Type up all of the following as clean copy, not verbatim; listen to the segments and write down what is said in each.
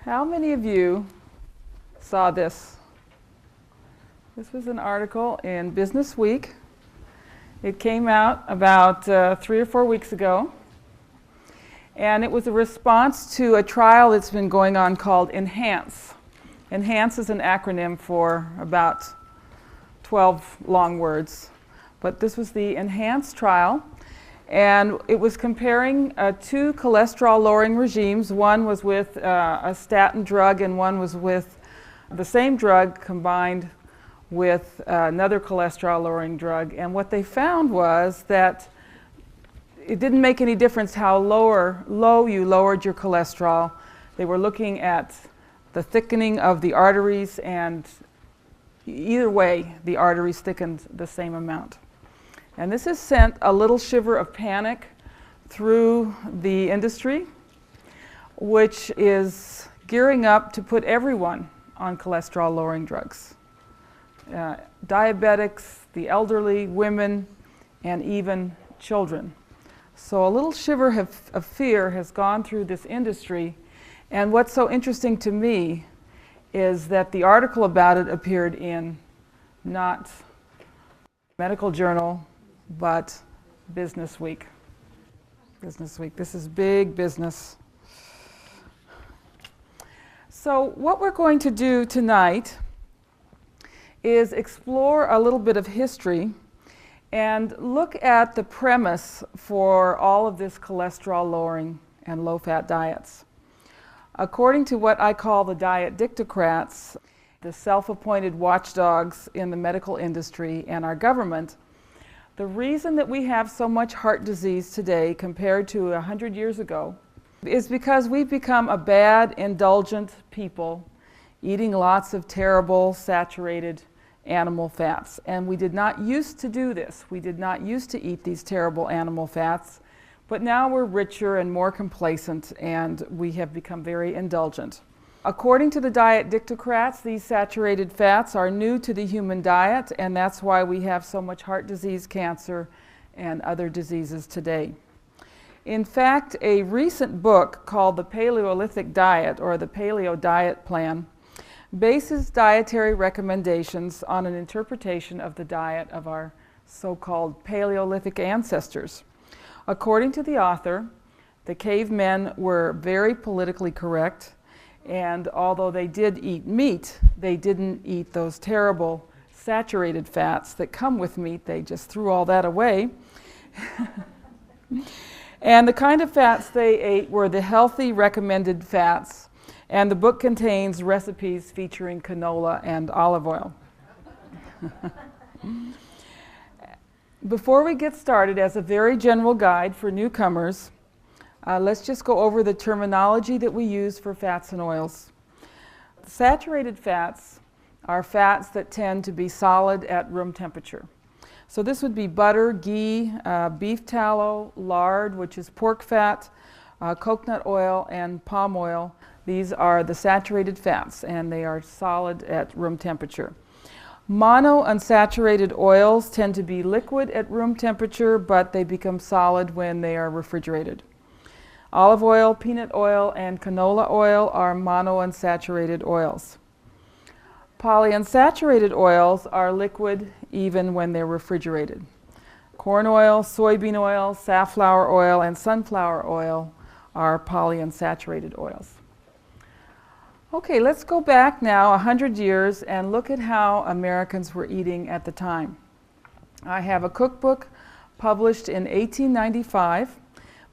How many of you saw this? This was an article in Business Week. It came out about 3 or 4 weeks ago. And it was a response to a trial that's been going on called ENHANCE. ENHANCE is an acronym for about 12 long words. But this was the ENHANCE trial. And it was comparing two cholesterol-lowering regimes. One was with a statin drug, and one was with the same drug combined with another cholesterol-lowering drug. And what they found was that it didn't make any difference how low you lowered your cholesterol. They were looking at the thickening of the arteries, and either way, the arteries thickened the same amount. And this has sent a little shiver of panic through the industry, which is gearing up to put everyone on cholesterol-lowering drugs. Diabetics, the elderly, women, and even children. So a little shiver of fear has gone through this industry. And what's so interesting to me is that the article about it appeared in not Medical Journal, but Business Week. Business Week. This is big business. So what we're going to do tonight is explore a little bit of history and look at the premise for all of this cholesterol lowering and low-fat diets. According to what I call the diet dictocrats, the self-appointed watchdogs in the medical industry and our government, the reason that we have so much heart disease today compared to 100 years ago is because we've become a bad, indulgent people eating lots of terrible, saturated animal fats. And we did not used to do this. We did not used to eat these terrible animal fats. But now we're richer and more complacent, and we have become very indulgent. According to the diet dictocrats, these saturated fats are new to the human diet, and that's why we have so much heart disease, cancer, and other diseases today. In fact, a recent book called The Paleolithic Diet, or the Paleo Diet Plan, bases dietary recommendations on an interpretation of the diet of our so-called Paleolithic ancestors. According to the author, the cavemen were very politically correct, and although they did eat meat, they didn't eat those terrible saturated fats that come with meat. They just threw all that away. And the kind of fats they ate were the healthy recommended fats, and the book contains recipes featuring canola and olive oil. Before we get started, as a very general guide for newcomers, let's just go over the terminology that we use for fats and oils. Saturated fats are fats that tend to be solid at room temperature. So this would be butter, ghee, beef tallow, lard, which is pork fat, coconut oil, and palm oil. These are the saturated fats, and they are solid at room temperature. Monounsaturated oils tend to be liquid at room temperature, but they become solid when they are refrigerated. Olive oil, peanut oil, and canola oil are monounsaturated oils. Polyunsaturated oils are liquid even when they're refrigerated. Corn oil, soybean oil, safflower oil, and sunflower oil are polyunsaturated oils. Okay, let's go back now 100 years and look at how Americans were eating at the time. I have a cookbook published in 1895,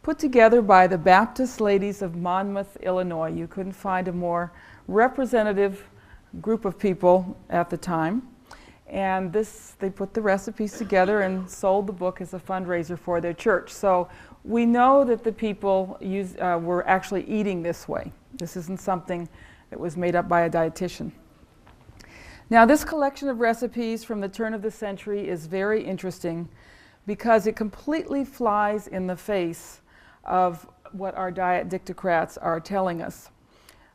put together by the Baptist Ladies of Monmouth, Illinois. You couldn't find a more representative group of people at the time. And they put the recipes together and sold the book as a fundraiser for their church. So we know that the people were actually eating this way. This isn't something that was made up by a dietitian. Now, this collection of recipes from the turn of the century is very interesting because it completely flies in the face of what our diet dictocrats are telling us.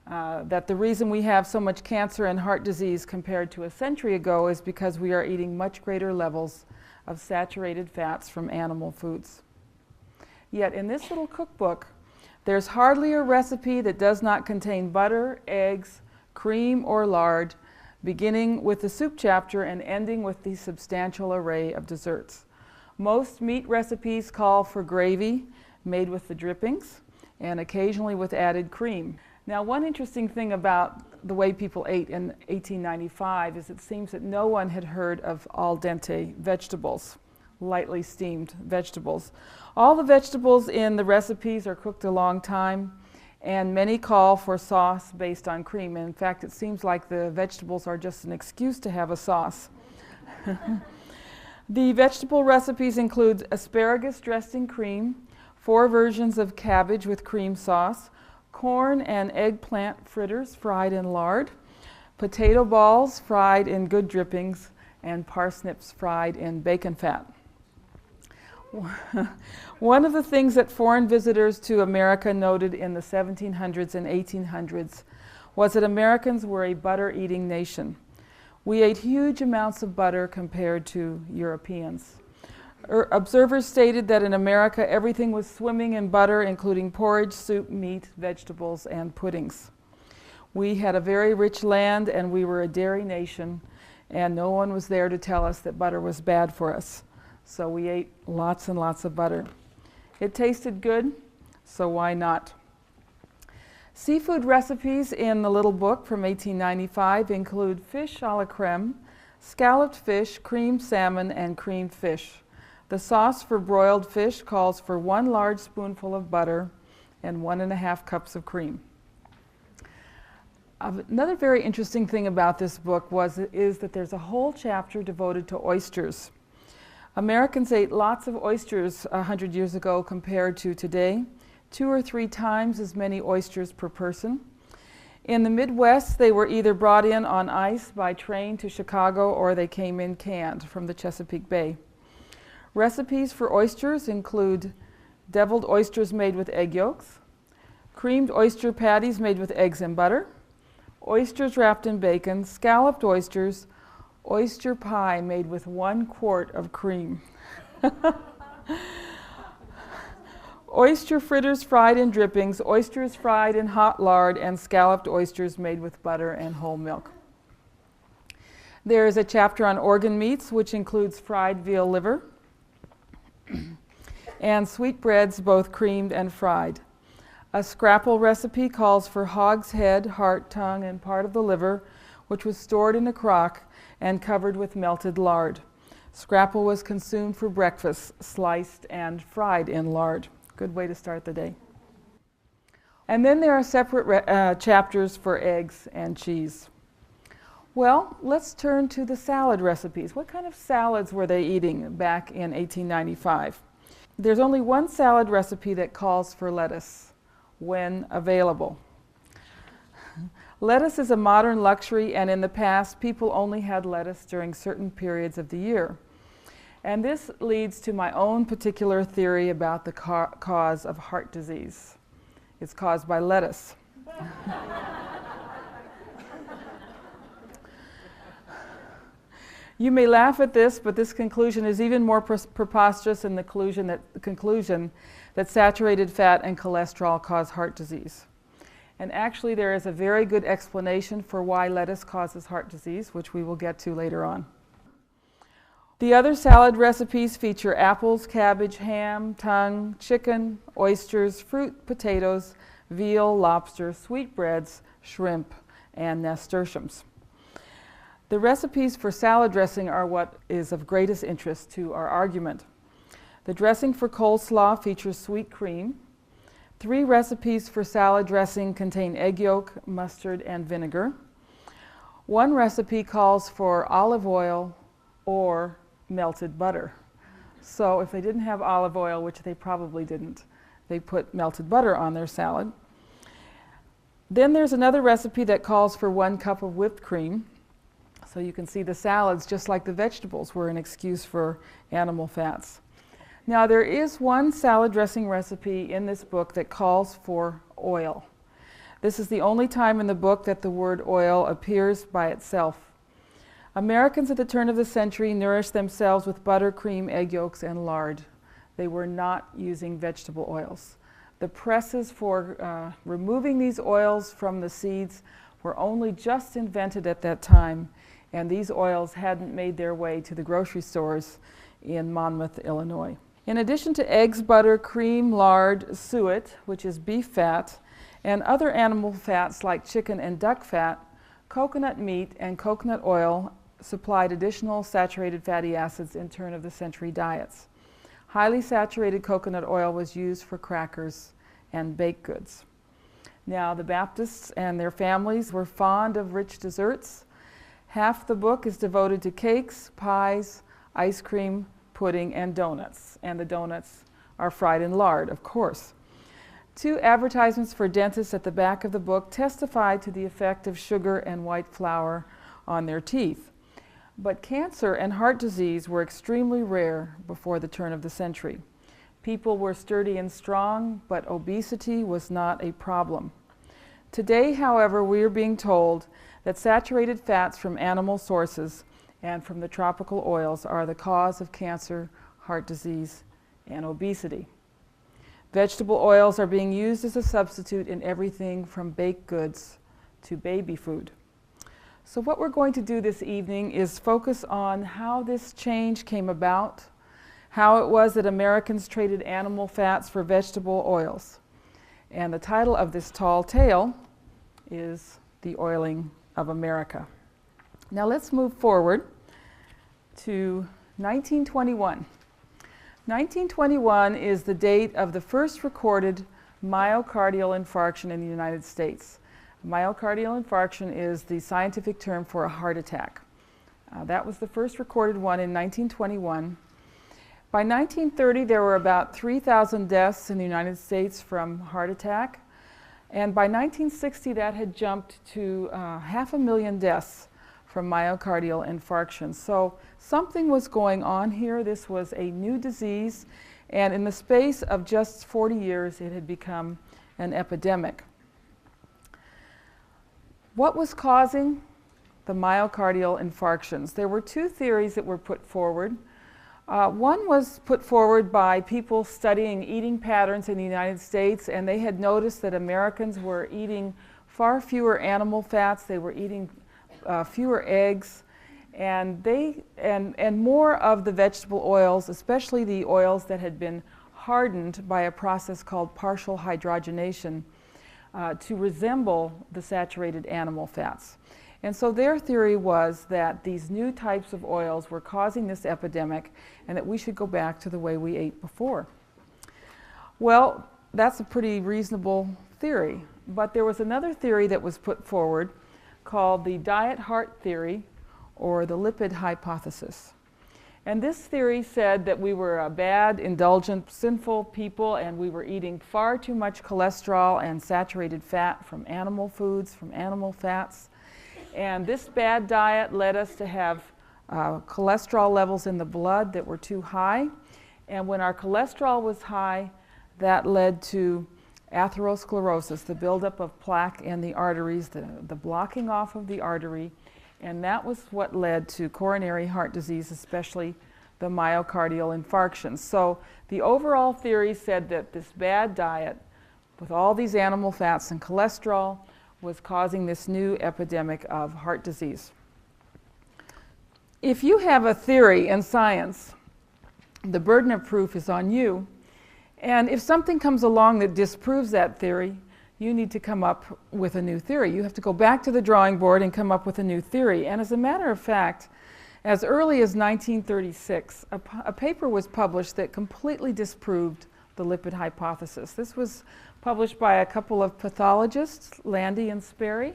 That the reason we have so much cancer and heart disease compared to a century ago is because we are eating much greater levels of saturated fats from animal foods. Yet in this little cookbook, There's hardly a recipe that does not contain butter, eggs, cream, or lard, beginning with the soup chapter and ending with the substantial array of desserts. Most meat recipes call for gravy made with the drippings and occasionally with added cream. Now, one interesting thing about the way people ate in 1895 is it seems that no one had heard of al dente vegetables, lightly steamed vegetables. All the vegetables in the recipes are cooked a long time, and many call for sauce based on cream. And in fact, it seems like the vegetables are just an excuse to have a sauce. The vegetable recipes include asparagus dressed in cream, 4 versions of cabbage with cream sauce, corn and eggplant fritters fried in lard, potato balls fried in good drippings, and parsnips fried in bacon fat. One of the things that foreign visitors to America noted in the 1700s and 1800s was that Americans were a butter-eating nation. We ate huge amounts of butter compared to Europeans. Observers stated that in America everything was swimming in butter, including porridge, soup, meat, vegetables, and puddings. We had a very rich land and we were a dairy nation, and no one was there to tell us that butter was bad for us. So we ate lots and lots of butter. It tasted good, so why not? Seafood recipes in the little book from 1895 include fish a la creme, scalloped fish, creamed salmon, and creamed fish. The sauce for broiled fish calls for 1 large spoonful of butter and 1½ cups of cream. Another very interesting thing about this book is that there's a whole chapter devoted to oysters. Americans ate lots of oysters 100 years ago compared to today, 2 or 3 times as many oysters per person. In the Midwest, they were either brought in on ice by train to Chicago or they came in canned from the Chesapeake Bay. Recipes for oysters include deviled oysters made with egg yolks, creamed oyster patties made with eggs and butter, oysters wrapped in bacon, scalloped oysters, oyster pie made with 1 quart of cream. Oyster fritters fried in drippings, oysters fried in hot lard, and scalloped oysters made with butter and whole milk. There is a chapter on organ meats, which includes fried veal liver and sweetbreads, both creamed and fried. A scrapple recipe calls for hog's head, heart, tongue, and part of the liver, which was stored in a crock and covered with melted lard. Scrapple was consumed for breakfast, sliced and fried in lard. Good way to start the day. And then there are separate chapters for eggs and cheese. Well, let's turn to the salad recipes. What kind of salads were they eating back in 1895? There's only one salad recipe that calls for lettuce when available. Lettuce is a modern luxury, and in the past, people only had lettuce during certain periods of the year. And this leads to my own particular theory about the cause of heart disease. It's caused by lettuce. You may laugh at this, but this conclusion is even more preposterous than the conclusion that saturated fat and cholesterol cause heart disease. And actually, there is a very good explanation for why lettuce causes heart disease, which we will get to later on. The other salad recipes feature apples, cabbage, ham, tongue, chicken, oysters, fruit, potatoes, veal, lobster, sweetbreads, shrimp, and nasturtiums. The recipes for salad dressing are what is of greatest interest to our argument. The dressing for coleslaw features sweet cream. 3 recipes for salad dressing contain egg yolk, mustard, and vinegar. 1 recipe calls for olive oil or melted butter. So if they didn't have olive oil, which they probably didn't, they put melted butter on their salad. Then there's another recipe that calls for 1 cup of whipped cream. So you can see the salads, just like the vegetables, were an excuse for animal fats. Now, there is one salad dressing recipe in this book that calls for oil. This is the only time in the book that the word oil appears by itself. Americans at the turn of the century nourished themselves with butter, cream, egg yolks, and lard. They were not using vegetable oils. The presses for removing these oils from the seeds were only just invented at that time, and these oils hadn't made their way to the grocery stores in Monmouth, Illinois. In addition to eggs, butter, cream, lard, suet, which is beef fat, and other animal fats like chicken and duck fat, coconut meat and coconut oil supplied additional saturated fatty acids in turn-of-the-century diets. Highly saturated coconut oil was used for crackers and baked goods. Now, the Baptists and their families were fond of rich desserts. Half the book is devoted to cakes, pies, ice cream, pudding, and donuts. And the donuts are fried in lard, of course. 2 advertisements for dentists at the back of the book testify to the effect of sugar and white flour on their teeth. But cancer and heart disease were extremely rare before the turn of the century. People were sturdy and strong, but obesity was not a problem. Today, however, we are being told that saturated fats from animal sources and from the tropical oils are the cause of cancer, heart disease, and obesity. Vegetable oils are being used as a substitute in everything from baked goods to baby food. So what we're going to do this evening is focus on how this change came about, how it was that Americans traded animal fats for vegetable oils. And the title of this tall tale is The Oiling of America. Now let's move forward to 1921. 1921 is the date of the first recorded myocardial infarction in the United States. Myocardial infarction is the scientific term for a heart attack. That was the first recorded one in 1921. By 1930, there were about 3,000 deaths in the United States from heart attack. And by 1960, that had jumped to 500,000 deaths from myocardial infarction. So something was going on here. This was a new disease, and in the space of just 40 years, it had become an epidemic. What was causing the myocardial infarctions? There were 2 theories that were put forward. One was put forward by people studying eating patterns in the United States, and they had noticed that Americans were eating far fewer animal fats. They were eating fewer eggs, and more of the vegetable oils, especially the oils that had been hardened by a process called partial hydrogenation to resemble the saturated animal fats. And so their theory was that these new types of oils were causing this epidemic and that we should go back to the way we ate before. Well, that's a pretty reasonable theory, but there was another theory that was put forward called the diet heart theory, or the lipid hypothesis. And this theory said that we were a bad, indulgent, sinful people, and we were eating far too much cholesterol and saturated fat from animal foods, from animal fats. And this bad diet led us to have cholesterol levels in the blood that were too high. And when our cholesterol was high, that led to atherosclerosis, the buildup of plaque in the arteries, the blocking off of the artery, and that was what led to coronary heart disease, especially the myocardial infarctions. So the overall theory said that this bad diet, with all these animal fats and cholesterol, was causing this new epidemic of heart disease. If you have a theory in science, the burden of proof is on you. And if something comes along that disproves that theory, you need to come up with a new theory. You have to go back to the drawing board and come up with a new theory. And as a matter of fact, as early as 1936, a paper was published that completely disproved the lipid hypothesis. This was published by a couple of pathologists, Landy and Sperry,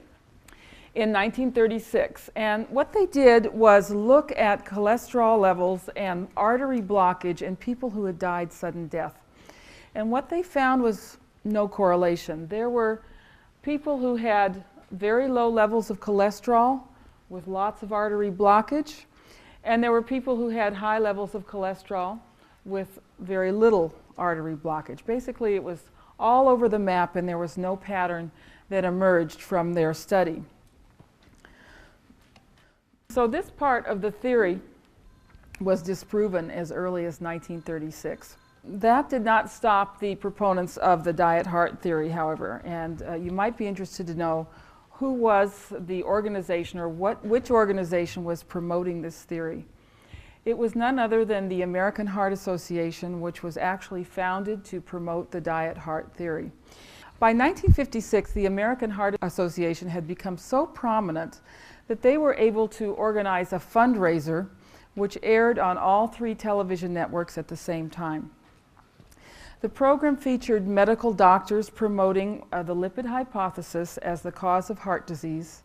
in 1936. And what they did was look at cholesterol levels and artery blockage in people who had died sudden death. And what they found was no correlation. There were people who had very low levels of cholesterol with lots of artery blockage, and there were people who had high levels of cholesterol with very little artery blockage. Basically, it was all over the map, and there was no pattern that emerged from their study. So this part of the theory was disproven as early as 1936. that did not stop the proponents of the diet heart theory, however, and you might be interested to know who was the organization, or which organization was promoting this theory. It was none other than the American Heart Association, which was actually founded to promote the diet heart theory. By 1956, the American Heart Association had become so prominent that they were able to organize a fundraiser which aired on all 3 television networks at the same time. The program featured medical doctors promoting the lipid hypothesis as the cause of heart disease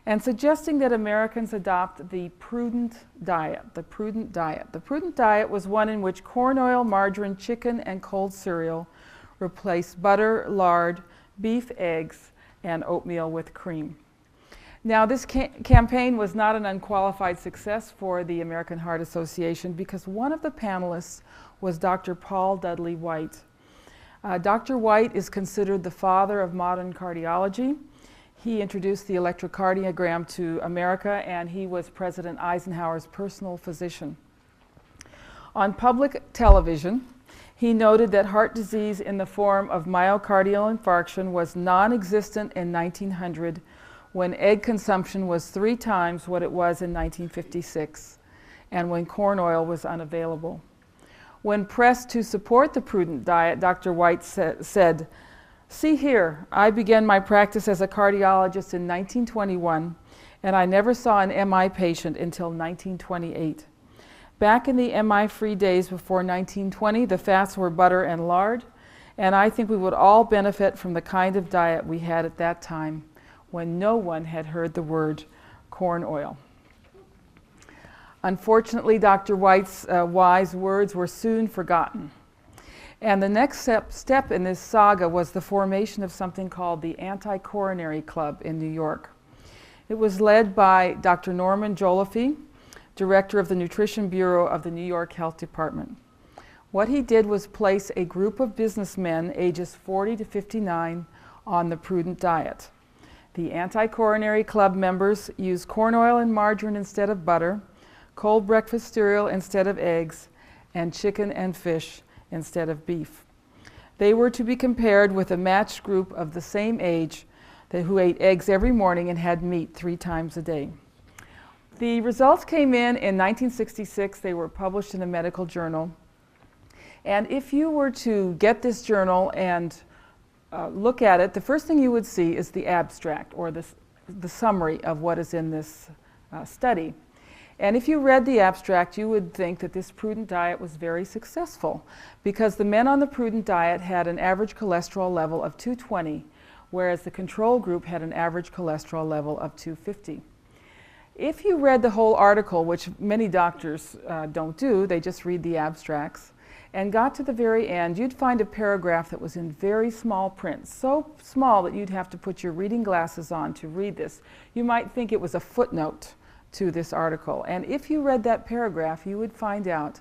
and suggesting that Americans adopt the prudent diet. The prudent diet was one in which corn oil, margarine, chicken, and cold cereal replaced butter, lard, beef, eggs, and oatmeal with cream. Now, this campaign was not an unqualified success for the American Heart Association because one of the panelists was Dr. Paul Dudley White. Dr. White is considered the father of modern cardiology. He introduced the electrocardiogram to America, and he was President Eisenhower's personal physician. On public television, he noted that heart disease in the form of myocardial infarction was non-existent in 1900, when egg consumption was 3 times what it was in 1956, and when corn oil was unavailable. When pressed to support the prudent diet, Dr. White said, "See here, I began my practice as a cardiologist in 1921, and I never saw an MI patient until 1928. Back in the MI-free days before 1920, the fats were butter and lard, and I think we would all benefit from the kind of diet we had at that time, when no one had heard the word corn oil." Unfortunately, Dr. White's wise words were soon forgotten. And the next step in this saga was the formation of something called the Anti-Coronary Club in New York. It was led by Dr. Norman Jolliffe, director of the Nutrition Bureau of the New York Health Department. What he did was place a group of businessmen ages 40 to 59 on the prudent diet. The Anti-Coronary Club members used corn oil and margarine instead of butter, cold breakfast cereal instead of eggs, and chicken and fish instead of beef. They were to be compared with a matched group of the same age who ate eggs every morning and had meat 3 times a day. The results came in 1966. They were published in a medical journal. And if you were to get this journal and look at it, the first thing you would see is the abstract, or the summary of what is in this study. And if you read the abstract, you would think that this prudent diet was very successful, because the men on the prudent diet had an average cholesterol level of 220, whereas the control group had an average cholesterol level of 250. If you read the whole article, which many doctors don't do, they just read the abstracts, and got to the very end, you'd find a paragraph that was in very small print, so small that you'd have to put your reading glasses on to read this. You might think it was a footnote to this article. And if you read that paragraph, you would find out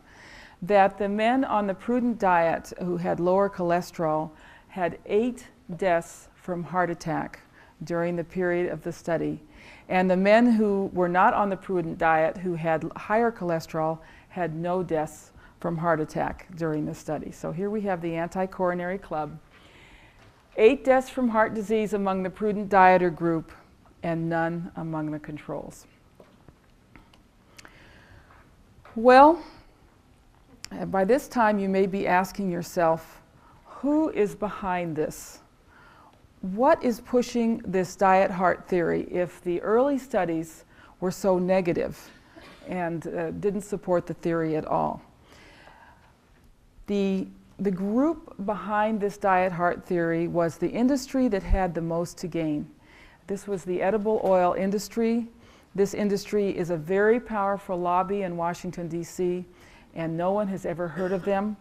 that the men on the prudent diet who had lower cholesterol had 8 deaths from heart attack during the period of the study. And the men who were not on the prudent diet, who had higher cholesterol, had no deaths from heart attack during the study. So here we have the Anti-Coronary Club. 8 deaths from heart disease among the prudent dieter group, and none among the controls. Well, by this time you may be asking yourself, who is behind this? What is pushing this diet heart theory if the early studies were so negative and didn't support the theory at all? The group behind this diet heart theory was the industry that had the most to gain. This was the edible oil industry. This industry is a very powerful lobby in Washington, D.C., and no one has ever heard of them.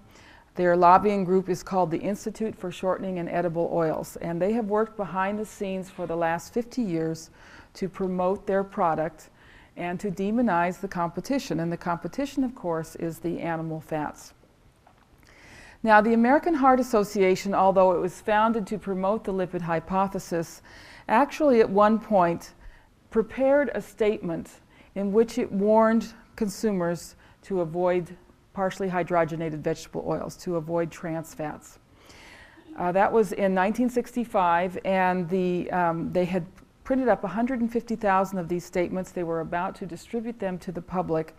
Their lobbying group is called the Institute for Shortening and Edible Oils, and they have worked behind the scenes for the last 50 years to promote their product and to demonize the competition. And the competition, of course, is the animal fats. Now, the American Heart Association, although it was founded to promote the lipid hypothesis, actually at one point prepared a statement in which it warned consumers to avoid partially hydrogenated vegetable oils to avoid trans fats. That was in 1965, and they had printed up 150,000 of these statements. They were about to distribute them to the public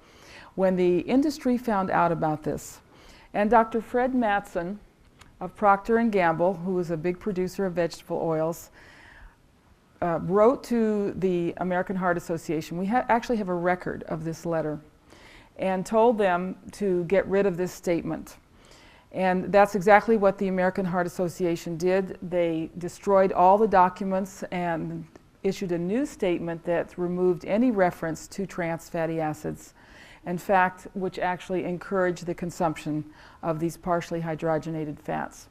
when the industry found out about this. And Dr. Fred Mattson of Procter & Gamble, who was a big producer of vegetable oils, wrote to the American Heart Association. We actually have a record of this letter, and told them to get rid of this statement. And that's exactly what the American Heart Association did. They destroyed all the documents and issued a new statement that removed any reference to trans fatty acids, in fact, which actually encouraged the consumption of these partially hydrogenated fats.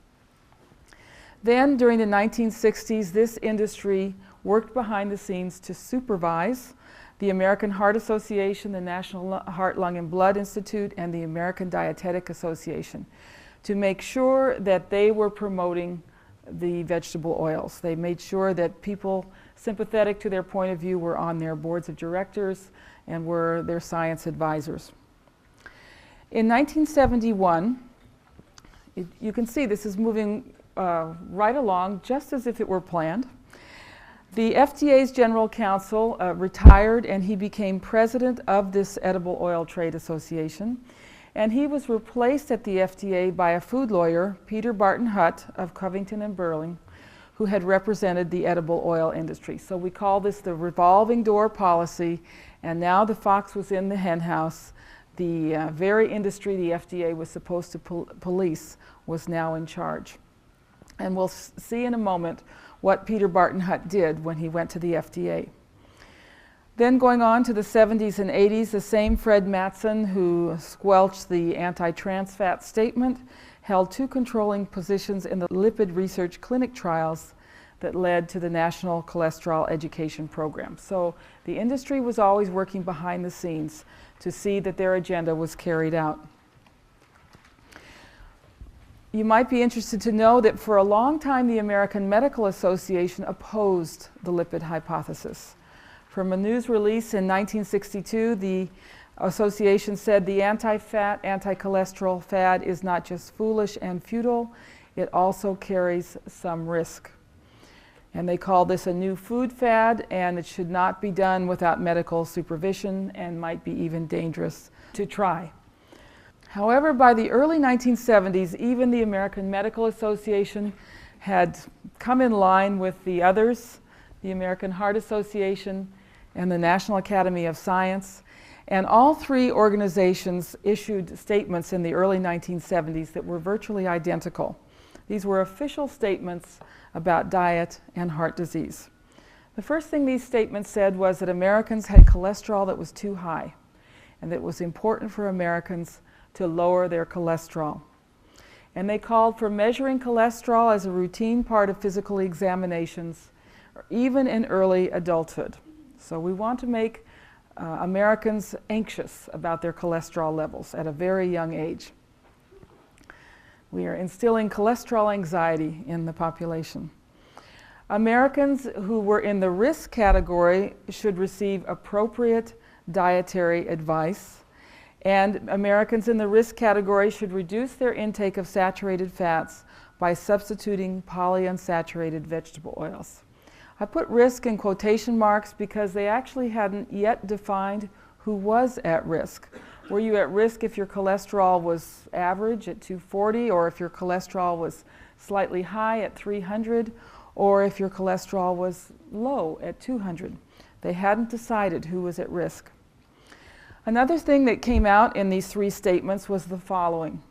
Then, during the 1960s, this industry worked behind the scenes to supervise the American Heart Association, the National Heart, Lung, and Blood Institute, and the American Dietetic Association to make sure that they were promoting the vegetable oils. They made sure that people sympathetic to their point of view were on their boards of directors and were their science advisors. In 1971, you can see this is moving right along just as if it were planned. The FDA's general counsel retired, and he became president of this Edible Oil Trade Association. And he was replaced at the FDA by a food lawyer, Peter Barton Hutt of Covington and Burling, who had represented the edible oil industry. So we call this the revolving door policy, and now the fox was in the hen house. The very industry the FDA was supposed to police was now in charge. And we'll see in a moment what Peter Barton Hutt did when he went to the FDA. Then going on to the 70s and 80s, the same Fred Mattson, who squelched the anti-trans fat statement, held two controlling positions in the lipid research clinic trials that led to the National Cholesterol Education Program. So the industry was always working behind the scenes to see that their agenda was carried out. You might be interested to know that for a long time the American Medical Association opposed the lipid hypothesis. From a news release in 1962, the association said the anti-fat, anti-cholesterol fad is not just foolish and futile, it also carries some risk. And they call this a new food fad, and it should not be done without medical supervision and might be even dangerous to try. However, by the early 1970s, even the American Medical Association had come in line with the others, the American Heart Association and the National Academy of Science. And all three organizations issued statements in the early 1970s that were virtually identical. These were official statements about diet and heart disease. The first thing these statements said was that Americans had cholesterol that was too high, and that it was important for Americans to lower their cholesterol. And they called for measuring cholesterol as a routine part of physical examinations, even in early adulthood. So we want to make Americans anxious about their cholesterol levels at a very young age. We are instilling cholesterol anxiety in the population. Americans who were in the risk category should receive appropriate dietary advice, and Americans in the risk category should reduce their intake of saturated fats by substituting polyunsaturated vegetable oils. I put risk in quotation marks because they actually hadn't yet defined who was at risk. Were you at risk if your cholesterol was average at 240, or if your cholesterol was slightly high at 300, or if your cholesterol was low at 200? They hadn't decided who was at risk. Another thing that came out in these three statements was the following.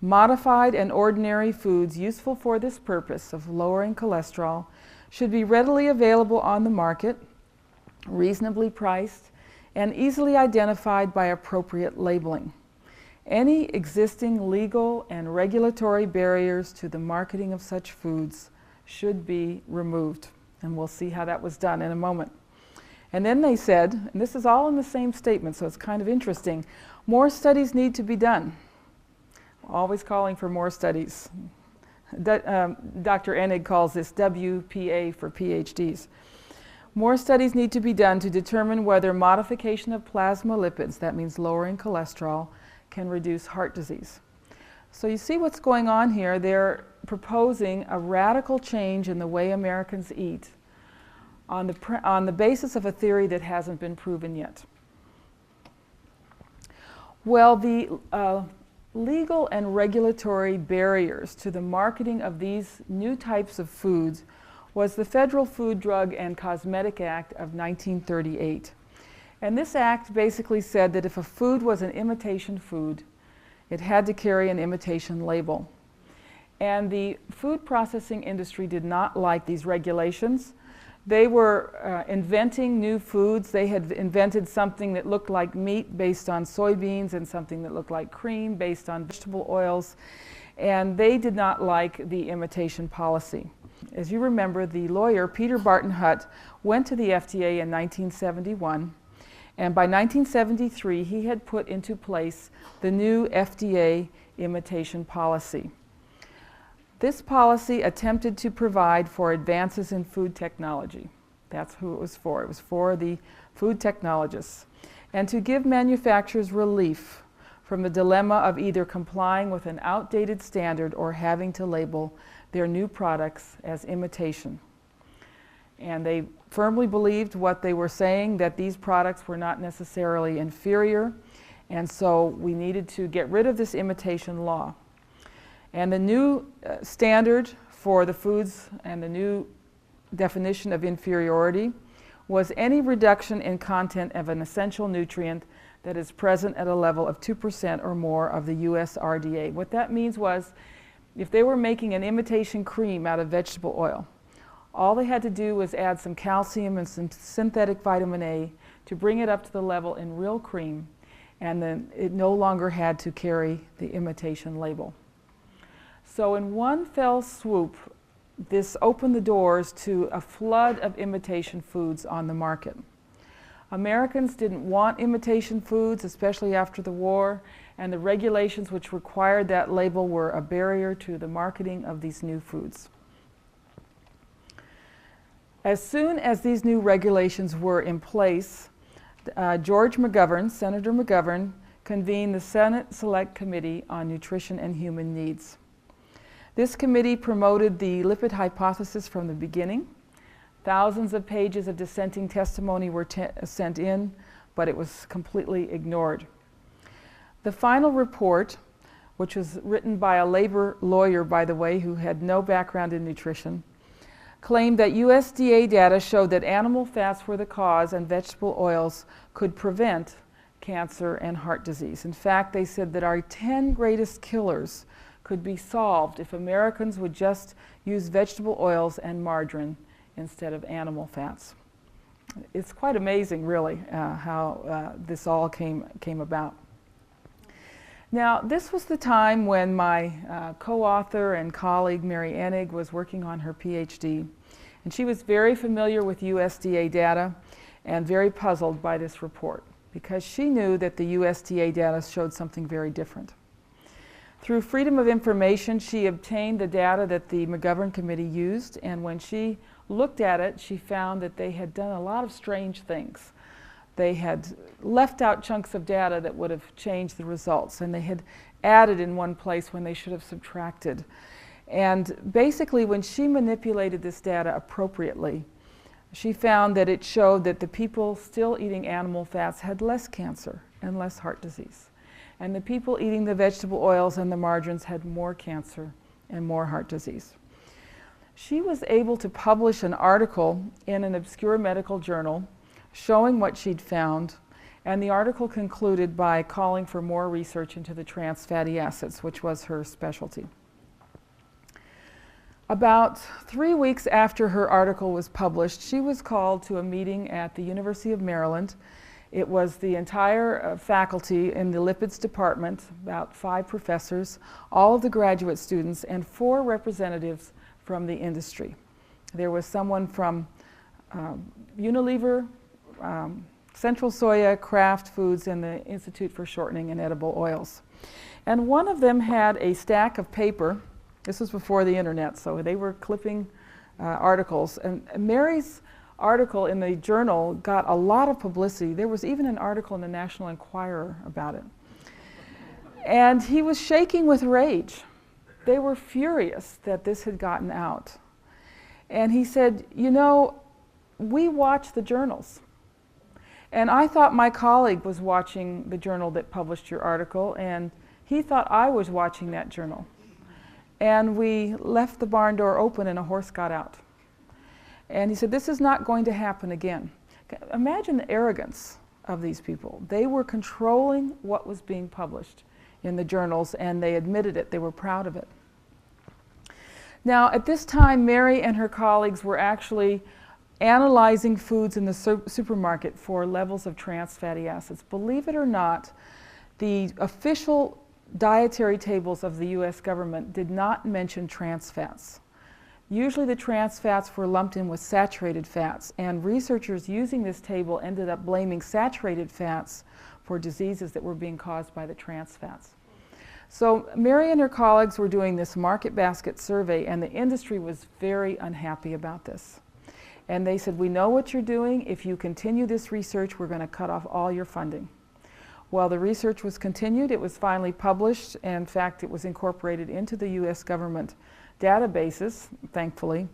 Modified and ordinary foods useful for this purpose of lowering cholesterol should be readily available on the market, reasonably priced, and easily identified by appropriate labeling. Any existing legal and regulatory barriers to the marketing of such foods should be removed. And we'll see how that was done in a moment. And then they said, and this is all in the same statement, so it's kind of interesting, more studies need to be done. Always calling for more studies. Dr. Enig calls this WPA for PhDs. More studies need to be done to determine whether modification of plasma lipids, that means lowering cholesterol, can reduce heart disease. So you see what's going on here. They're proposing a radical change in the way Americans eat on the basis of a theory that hasn't been proven yet. Well, the legal and regulatory barriers to the marketing of these new types of foods was the Federal Food, Drug, and Cosmetic Act of 1938. And this act basically said that if a food was an imitation food, it had to carry an imitation label. And the food processing industry did not like these regulations. They were inventing new foods. They had invented something that looked like meat based on soybeans and something that looked like cream based on vegetable oils. And they did not like the imitation policy. As you remember, the lawyer, Peter Barton Hutt, went to the FDA in 1971. And by 1973, he had put into place the new FDA imitation policy. This policy attempted to provide for advances in food technology. That's who it was for. It was for the food technologists. And to give manufacturers relief from the dilemma of either complying with an outdated standard or having to label their new products as imitation. And they firmly believed what they were saying, that these products were not necessarily inferior, and so we needed to get rid of this imitation law. And the new standard for the foods and the new definition of inferiority was any reduction in content of an essential nutrient that is present at a level of 2% or more of the US RDA. What that means was, if they were making an imitation cream out of vegetable oil, all they had to do was add some calcium and some synthetic vitamin A to bring it up to the level in real cream, and then it no longer had to carry the imitation label. So in one fell swoop, this opened the doors to a flood of imitation foods on the market. Americans didn't want imitation foods, especially after the war, and the regulations which required that label were a barrier to the marketing of these new foods. As soon as these new regulations were in place, George McGovern, Senator McGovern, convened the Senate Select Committee on Nutrition and Human Needs. This committee promoted the lipid hypothesis from the beginning. Thousands of pages of dissenting testimony were sent in, but it was completely ignored. The final report, which was written by a labor lawyer, by the way, who had no background in nutrition, claimed that USDA data showed that animal fats were the cause and vegetable oils could prevent cancer and heart disease. In fact, they said that our 10 greatest killers could be solved if Americans would just use vegetable oils and margarine instead of animal fats. It's quite amazing, really, how this all came about. Now, this was the time when my co-author and colleague, Mary Enig, was working on her PhD. And she was very familiar with USDA data and very puzzled by this report, because she knew that the USDA data showed something very different. Through Freedom of Information, she obtained the data that the McGovern Committee used, and when she looked at it, she found that they had done a lot of strange things. They had left out chunks of data that would have changed the results, and they had added in one place when they should have subtracted. And basically, when she manipulated this data appropriately, she found that it showed that the people still eating animal fats had less cancer and less heart disease. And the people eating the vegetable oils and the margarines had more cancer and more heart disease. She was able to publish an article in an obscure medical journal showing what she'd found, and the article concluded by calling for more research into the trans fatty acids, which was her specialty. About 3 weeks after her article was published, she was called to a meeting at the University of Maryland. It was the entire faculty in the lipids department, about 5 professors, all of the graduate students, and 4 representatives from the industry. There was someone from Unilever, Central Soya, Kraft Foods, and the Institute for Shortening and Edible Oils. And one of them had a stack of paper. This was before the internet, so they were clipping articles. And Mary's article in the journal got a lot of publicity. There was even an article in the National Enquirer about it. And he was shaking with rage. They were furious that this had gotten out. And he said, you know, we watch the journals. And I thought my colleague was watching the journal that published your article, and he thought I was watching that journal. And we left the barn door open and a horse got out. And he said, this is not going to happen again. Imagine the arrogance of these people. They were controlling what was being published in the journals, and they admitted it. They were proud of it. Now, at this time, Mary and her colleagues were actually analyzing foods in the supermarket for levels of trans fatty acids. Believe it or not, the official dietary tables of the US government did not mention trans fats. Usually the trans fats were lumped in with saturated fats, and researchers using this table ended up blaming saturated fats for diseases that were being caused by the trans fats. So Mary and her colleagues were doing this market basket survey, and the industry was very unhappy about this. And they said, we know what you're doing. If you continue this research, we're going to cut off all your funding. Well, the research was continued. It was finally published. And in fact, it was incorporated into the US government databases, thankfully.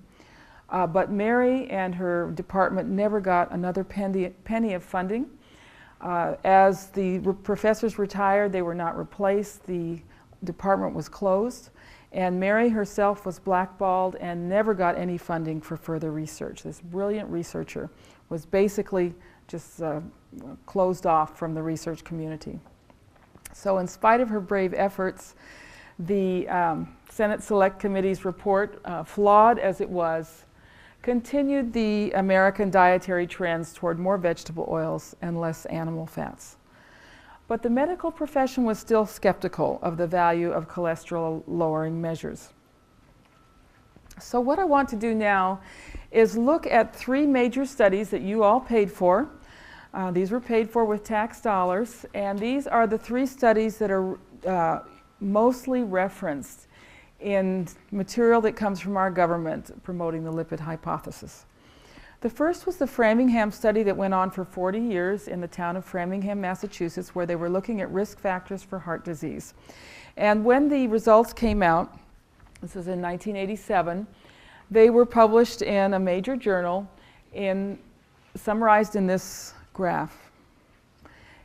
But Mary and her department never got another penny of funding. As the professors retired, they were not replaced. The department was closed. And Mary herself was blackballed and never got any funding for further research. This brilliant researcher was basically just closed off from the research community. So in spite of her brave efforts, the Senate Select Committee's report, flawed as it was, continued the American dietary trends toward more vegetable oils and less animal fats. But the medical profession was still skeptical of the value of cholesterol-lowering measures. So what I want to do now is look at 3 major studies that you all paid for. These were paid for with tax dollars, and these are the 3 studies that are mostly referenced in material that comes from our government promoting the lipid hypothesis. The first was the Framingham study that went on for 40 years in the town of Framingham, Massachusetts, where they were looking at risk factors for heart disease. And when the results came out, this was in 1987, they were published in a major journal summarized in this graph.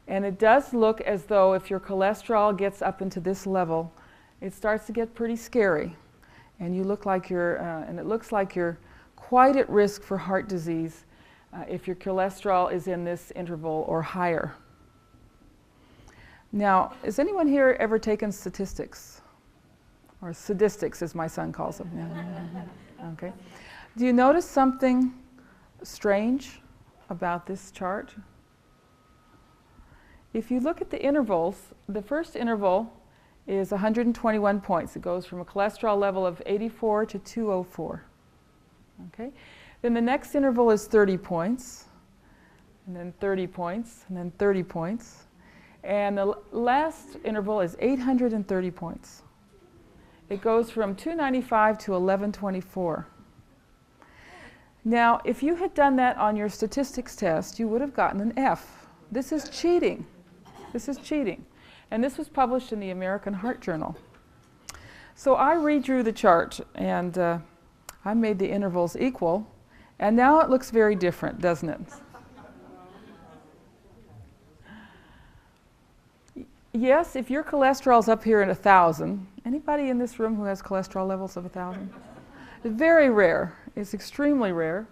And it does look as though if your cholesterol gets up into this level, it starts to get pretty scary. And you look like and it looks like you're quite at risk for heart disease if your cholesterol is in this interval or higher. Now, has anyone here ever taken statistics? Or sadistics, as my son calls them. Yeah. Okay. Do you notice something strange about this chart? If you look at the intervals, the first interval is 121 points. It goes from a cholesterol level of 84 to 204. Okay. Then the next interval is 30 points, and then 30 points, and then 30 points. And the last interval is 830 points. It goes from 295 to 1124. Now, if you had done that on your statistics test, you would have gotten an F. This is cheating. This is cheating. And this was published in the American Heart Journal. So I redrew the chart, and I made the intervals equal, and now it looks very different, doesn't it? Yes, if your cholesterol's up here at 1,000, anybody in this room who has cholesterol levels of 1,000? It's very rare. It's extremely rare.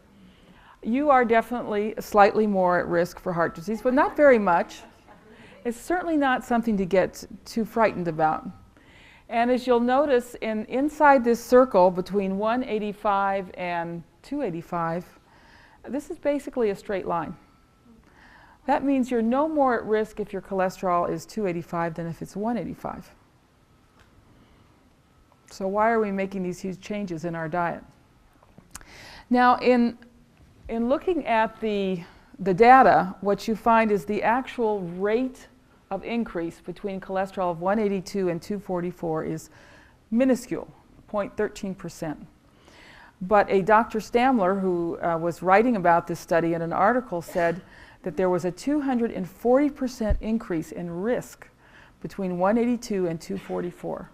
You are definitely slightly more at risk for heart disease, but not very much. It's certainly not something to get too frightened about. And as you'll notice, inside this circle between 185 and 285, this is basically a straight line. That means you're no more at risk if your cholesterol is 285 than if it's 185. So why are we making these huge changes in our diet? Now, in looking at the data, what you find is the actual rate of increase between cholesterol of 182 and 244 is minuscule, 0.13%. But a Dr. Stamler, who was writing about this study in an article, said that there was a 240% increase in risk between 182 and 244.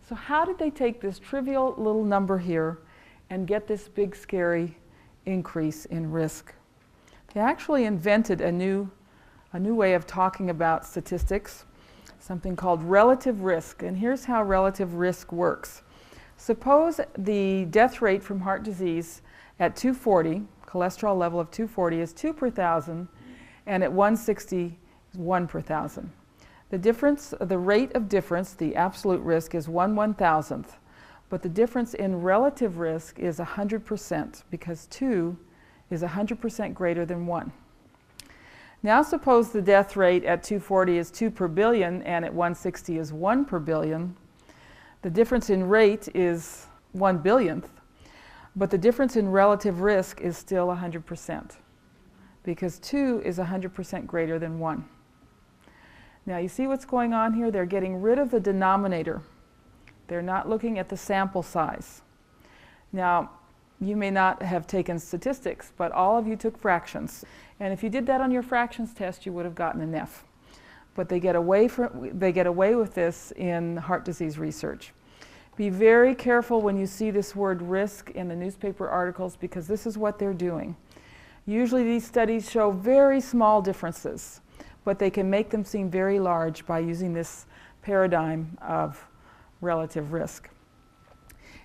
So how did they take this trivial little number here and get this big, scary increase in risk? They actually invented a new way of talking about statistics, something called relative risk. And here's how relative risk works. Suppose the death rate from heart disease at 240, cholesterol level of 240, is 2 per thousand, and at 160 is 1 per thousand. The difference, the rate of difference, the absolute risk, is 1/1000th, but the difference in relative risk is 100% because 2 is 100% greater than 1. Now suppose the death rate at 240 is 2 per billion and at 160 is 1 per billion. The difference in rate is 1/1000th, but the difference in relative risk is still 100% because 2 is 100% greater than 1. Now you see what's going on here? They're getting rid of the denominator. They're not looking at the sample size. Now, you may not have taken statistics, but all of you took fractions. And if you did that on your fractions test, you would have gotten an F. But they get away with this in heart disease research. Be very careful when you see this word risk in the newspaper articles because this is what they're doing. Usually these studies show very small differences, but they can make them seem very large by using this paradigm of relative risk.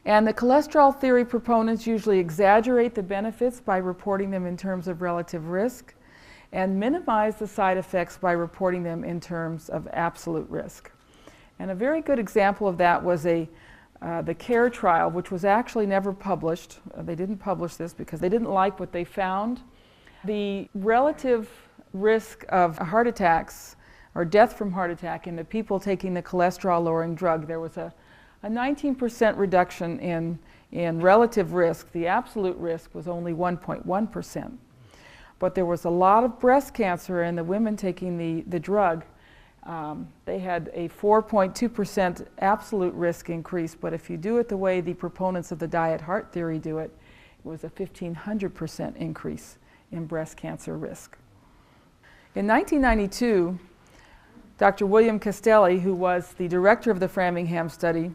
And the cholesterol theory proponents usually exaggerate the benefits by reporting them in terms of relative risk and minimize the side effects by reporting them in terms of absolute risk. And a very good example of that was the CARE trial, which was actually never published. They didn't publish this because they didn't like what they found. The relative risk of heart attacks or death from heart attack in the people taking the cholesterol-lowering drug, there was a 19% reduction in relative risk. The absolute risk was only 1.1%. But there was a lot of breast cancer in the women taking the drug. They had a 4.2% absolute risk increase, but if you do it the way the proponents of the diet heart theory do it, it was a 1,500% increase in breast cancer risk. In 1992, Dr. William Castelli, who was the director of the Framingham study,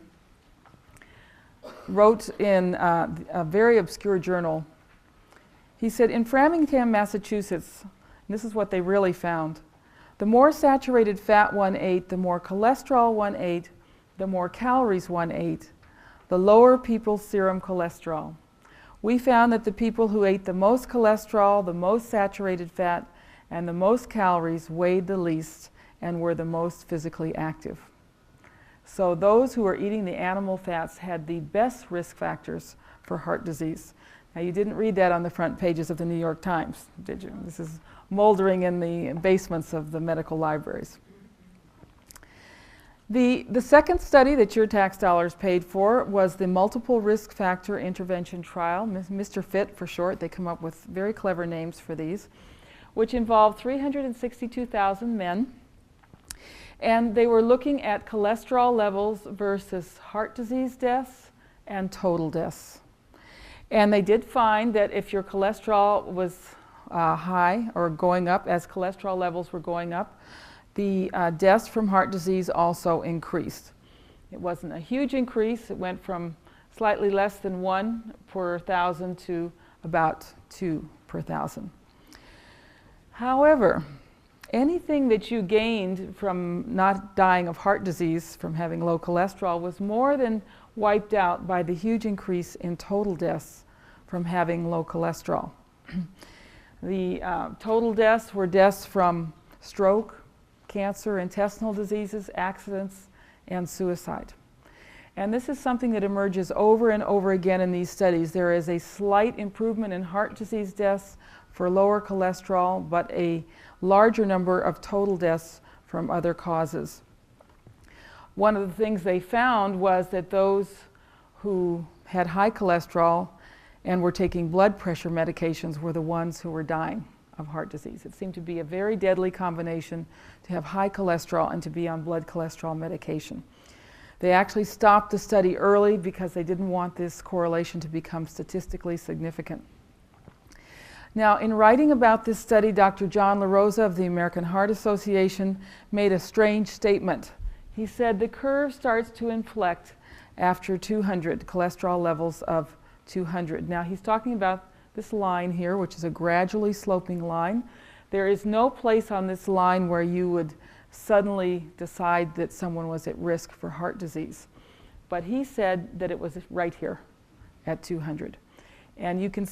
wrote in a very obscure journal. He said, in Framingham, Massachusetts, and this is what they really found, the more saturated fat one ate, the more cholesterol one ate, the more calories one ate, the lower people's serum cholesterol. We found that the people who ate the most cholesterol, the most saturated fat, and the most calories weighed the least and were the most physically active. So those who were eating the animal fats had the best risk factors for heart disease. Now you didn't read that on the front pages of the New York Times, did you? This is moldering in the basements of the medical libraries. The second study that your tax dollars paid for was the multiple risk factor intervention trial, Mr. FIT for short. They come up with very clever names for these, which involved 362,000 men. And they were looking at cholesterol levels versus heart disease deaths and total deaths. And they did find that if your cholesterol was high or going up, as cholesterol levels were going up, the deaths from heart disease also increased. It wasn't a huge increase. It went from slightly less than 1 per thousand to about 2 per thousand. However, anything that you gained from not dying of heart disease from having low cholesterol was more than wiped out by the huge increase in total deaths from having low cholesterol. The total deaths were deaths from stroke, cancer, intestinal diseases, accidents, and suicide. And this is something that emerges over and over again in these studies. There is a slight improvement in heart disease deaths for lower cholesterol, but a larger number of total deaths from other causes. One of the things they found was that those who had high cholesterol and were taking blood pressure medications were the ones who were dying of heart disease. It seemed to be a very deadly combination to have high cholesterol and to be on blood cholesterol medication. They actually stopped the study early because they didn't want this correlation to become statistically significant. Now, in writing about this study, Dr. John LaRosa of the American Heart Association made a strange statement. He said the curve starts to inflect after 200, cholesterol levels of 200. Now, he's talking about this line here, which is a gradually sloping line. There is no place on this line where you would suddenly decide that someone was at risk for heart disease. But he said that it was right here at 200. And you can,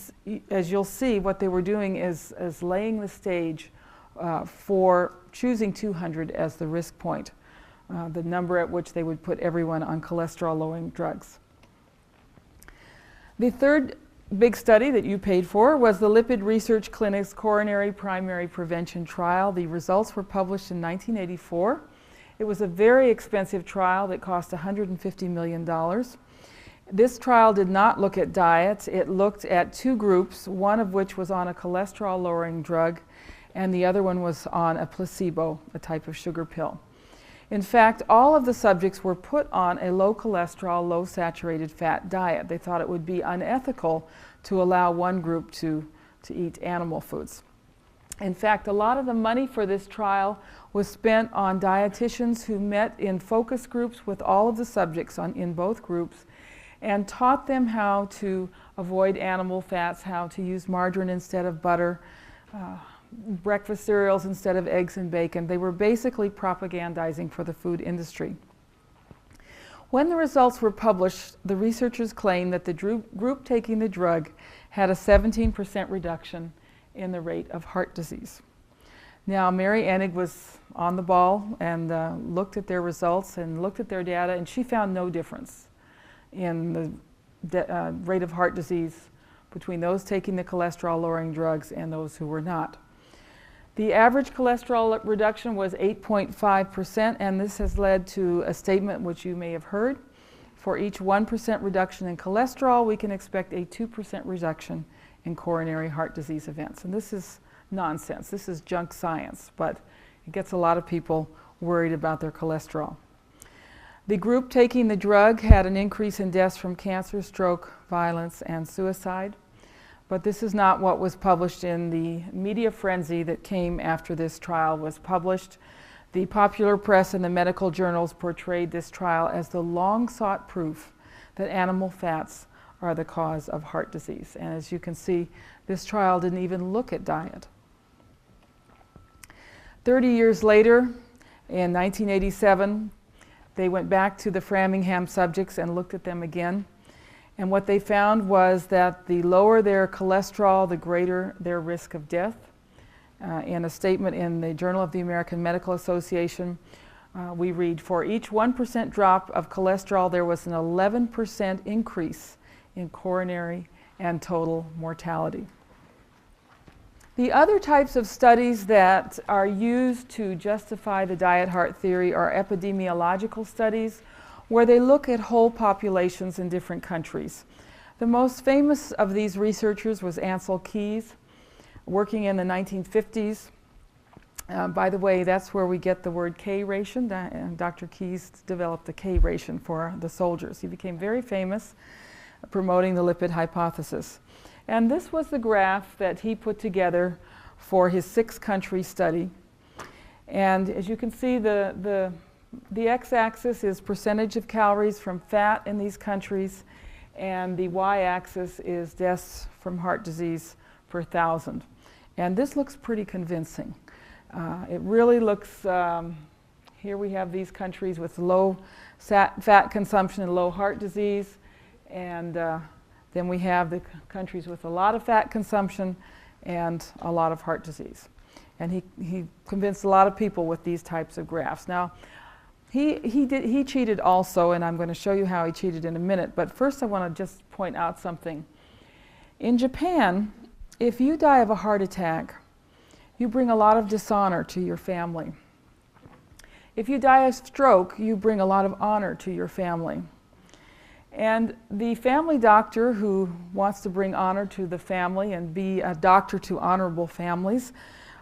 as you'll see, what they were doing is laying the stage for choosing 200 as the risk point, the number at which they would put everyone on cholesterol-lowering drugs. The third big study that you paid for was the Lipid Research Clinic's Coronary Primary Prevention Trial. The results were published in 1984. It was a very expensive trial that cost $150 million. This trial did not look at diet. It looked at two groups, one of which was on a cholesterol-lowering drug, and the other one was on a placebo, a type of sugar pill. In fact, all of the subjects were put on a low cholesterol, low saturated fat diet. They thought it would be unethical to allow one group to eat animal foods. In fact, a lot of the money for this trial was spent on dietitians who met in focus groups with all of the subjects in both groups and taught them how to avoid animal fats, how to use margarine instead of butter, breakfast cereals instead of eggs and bacon. They were basically propagandizing for the food industry. When the results were published, the researchers claimed that the group taking the drug had a 17% reduction in the rate of heart disease. Now, Mary Enig was on the ball and looked at their results and looked at their data, and she found no difference in the rate of heart disease between those taking the cholesterol-lowering drugs and those who were not. The average cholesterol reduction was 8.5%, and this has led to a statement which you may have heard. For each 1% reduction in cholesterol, we can expect a 2% reduction in coronary heart disease events. And this is nonsense. This is junk science, but it gets a lot of people worried about their cholesterol. The group taking the drug had an increase in deaths from cancer, stroke, violence, and suicide. But this is not what was published in the media frenzy that came after this trial was published. The popular press and the medical journals portrayed this trial as the long-sought proof that animal fats are the cause of heart disease. And as you can see, this trial didn't even look at diet. 30 years later, in 1987, they went back to the Framingham subjects and looked at them again. And what they found was that the lower their cholesterol, the greater their risk of death. In a statement in the Journal of the American Medical Association, we read, for each 1% drop of cholesterol, there was an 11% increase in coronary and total mortality. The other types of studies that are used to justify the diet heart theory are epidemiological studies, where they look at whole populations in different countries. The most famous of these researchers was Ancel Keys, working in the 1950s. By the way, that's where we get the word K-ration. Dr. Keys developed the K-ration for the soldiers. He became very famous promoting the lipid hypothesis. And this was the graph that he put together for his 6-country study. And as you can see, the x-axis is percentage of calories from fat in these countries, and the y-axis is deaths from heart disease per 1,000. And this looks pretty convincing. It really looks, here we have these countries with low fat consumption and low heart disease, and then we have the countries with a lot of fat consumption and a lot of heart disease. And he convinced a lot of people with these types of graphs. Now, he cheated also, and I'm going to show you how he cheated in a minute. But first I want to just point out something. In Japan, if you die of a heart attack, you bring a lot of dishonor to your family. If you die of stroke, you bring a lot of honor to your family. And the family doctor who wants to bring honor to the family and be a doctor to honorable families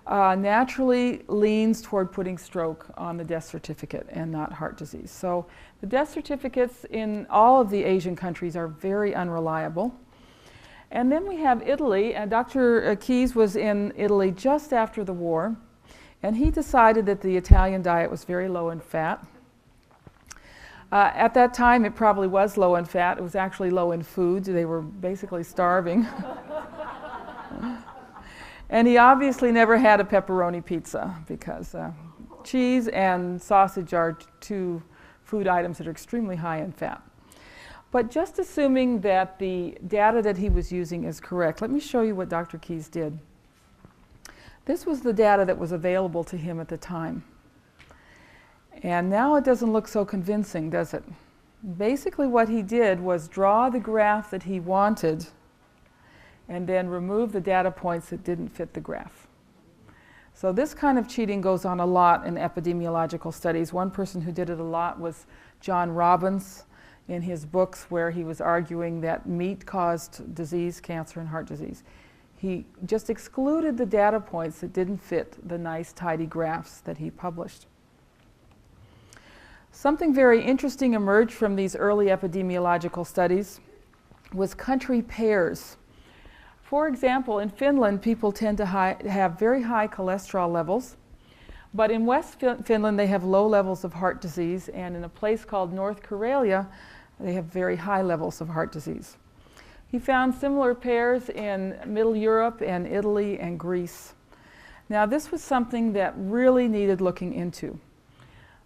naturally leans toward putting stroke on the death certificate and not heart disease. So the death certificates in all of the Asian countries are very unreliable. And then we have Italy, and Dr. Keyes was in Italy just after the war, and he decided that the Italian diet was very low in fat. At that time, it probably was low in fat. It was actually low in food. They were basically starving. And he obviously never had a pepperoni pizza because cheese and sausage are two food items that are extremely high in fat. But just assuming that the data that he was using is correct, let me show you what Dr. Keyes did. This was the data that was available to him at the time. And now it doesn't look so convincing, does it? Basically what he did was draw the graph that he wanted and then remove the data points that didn't fit the graph. So this kind of cheating goes on a lot in epidemiological studies. One person who did it a lot was John Robbins in his books, where he was arguing that meat caused disease, cancer, and heart disease. He just excluded the data points that didn't fit the nice, tidy graphs that he published. Something very interesting emerged from these early epidemiological studies was country pairs. For example, in Finland, people tend to have very high cholesterol levels, but in West Finland they have low levels of heart disease, and in a place called North Karelia, they have very high levels of heart disease. He found similar pairs in Middle Europe and Italy and Greece. Now, this was something that really needed looking into.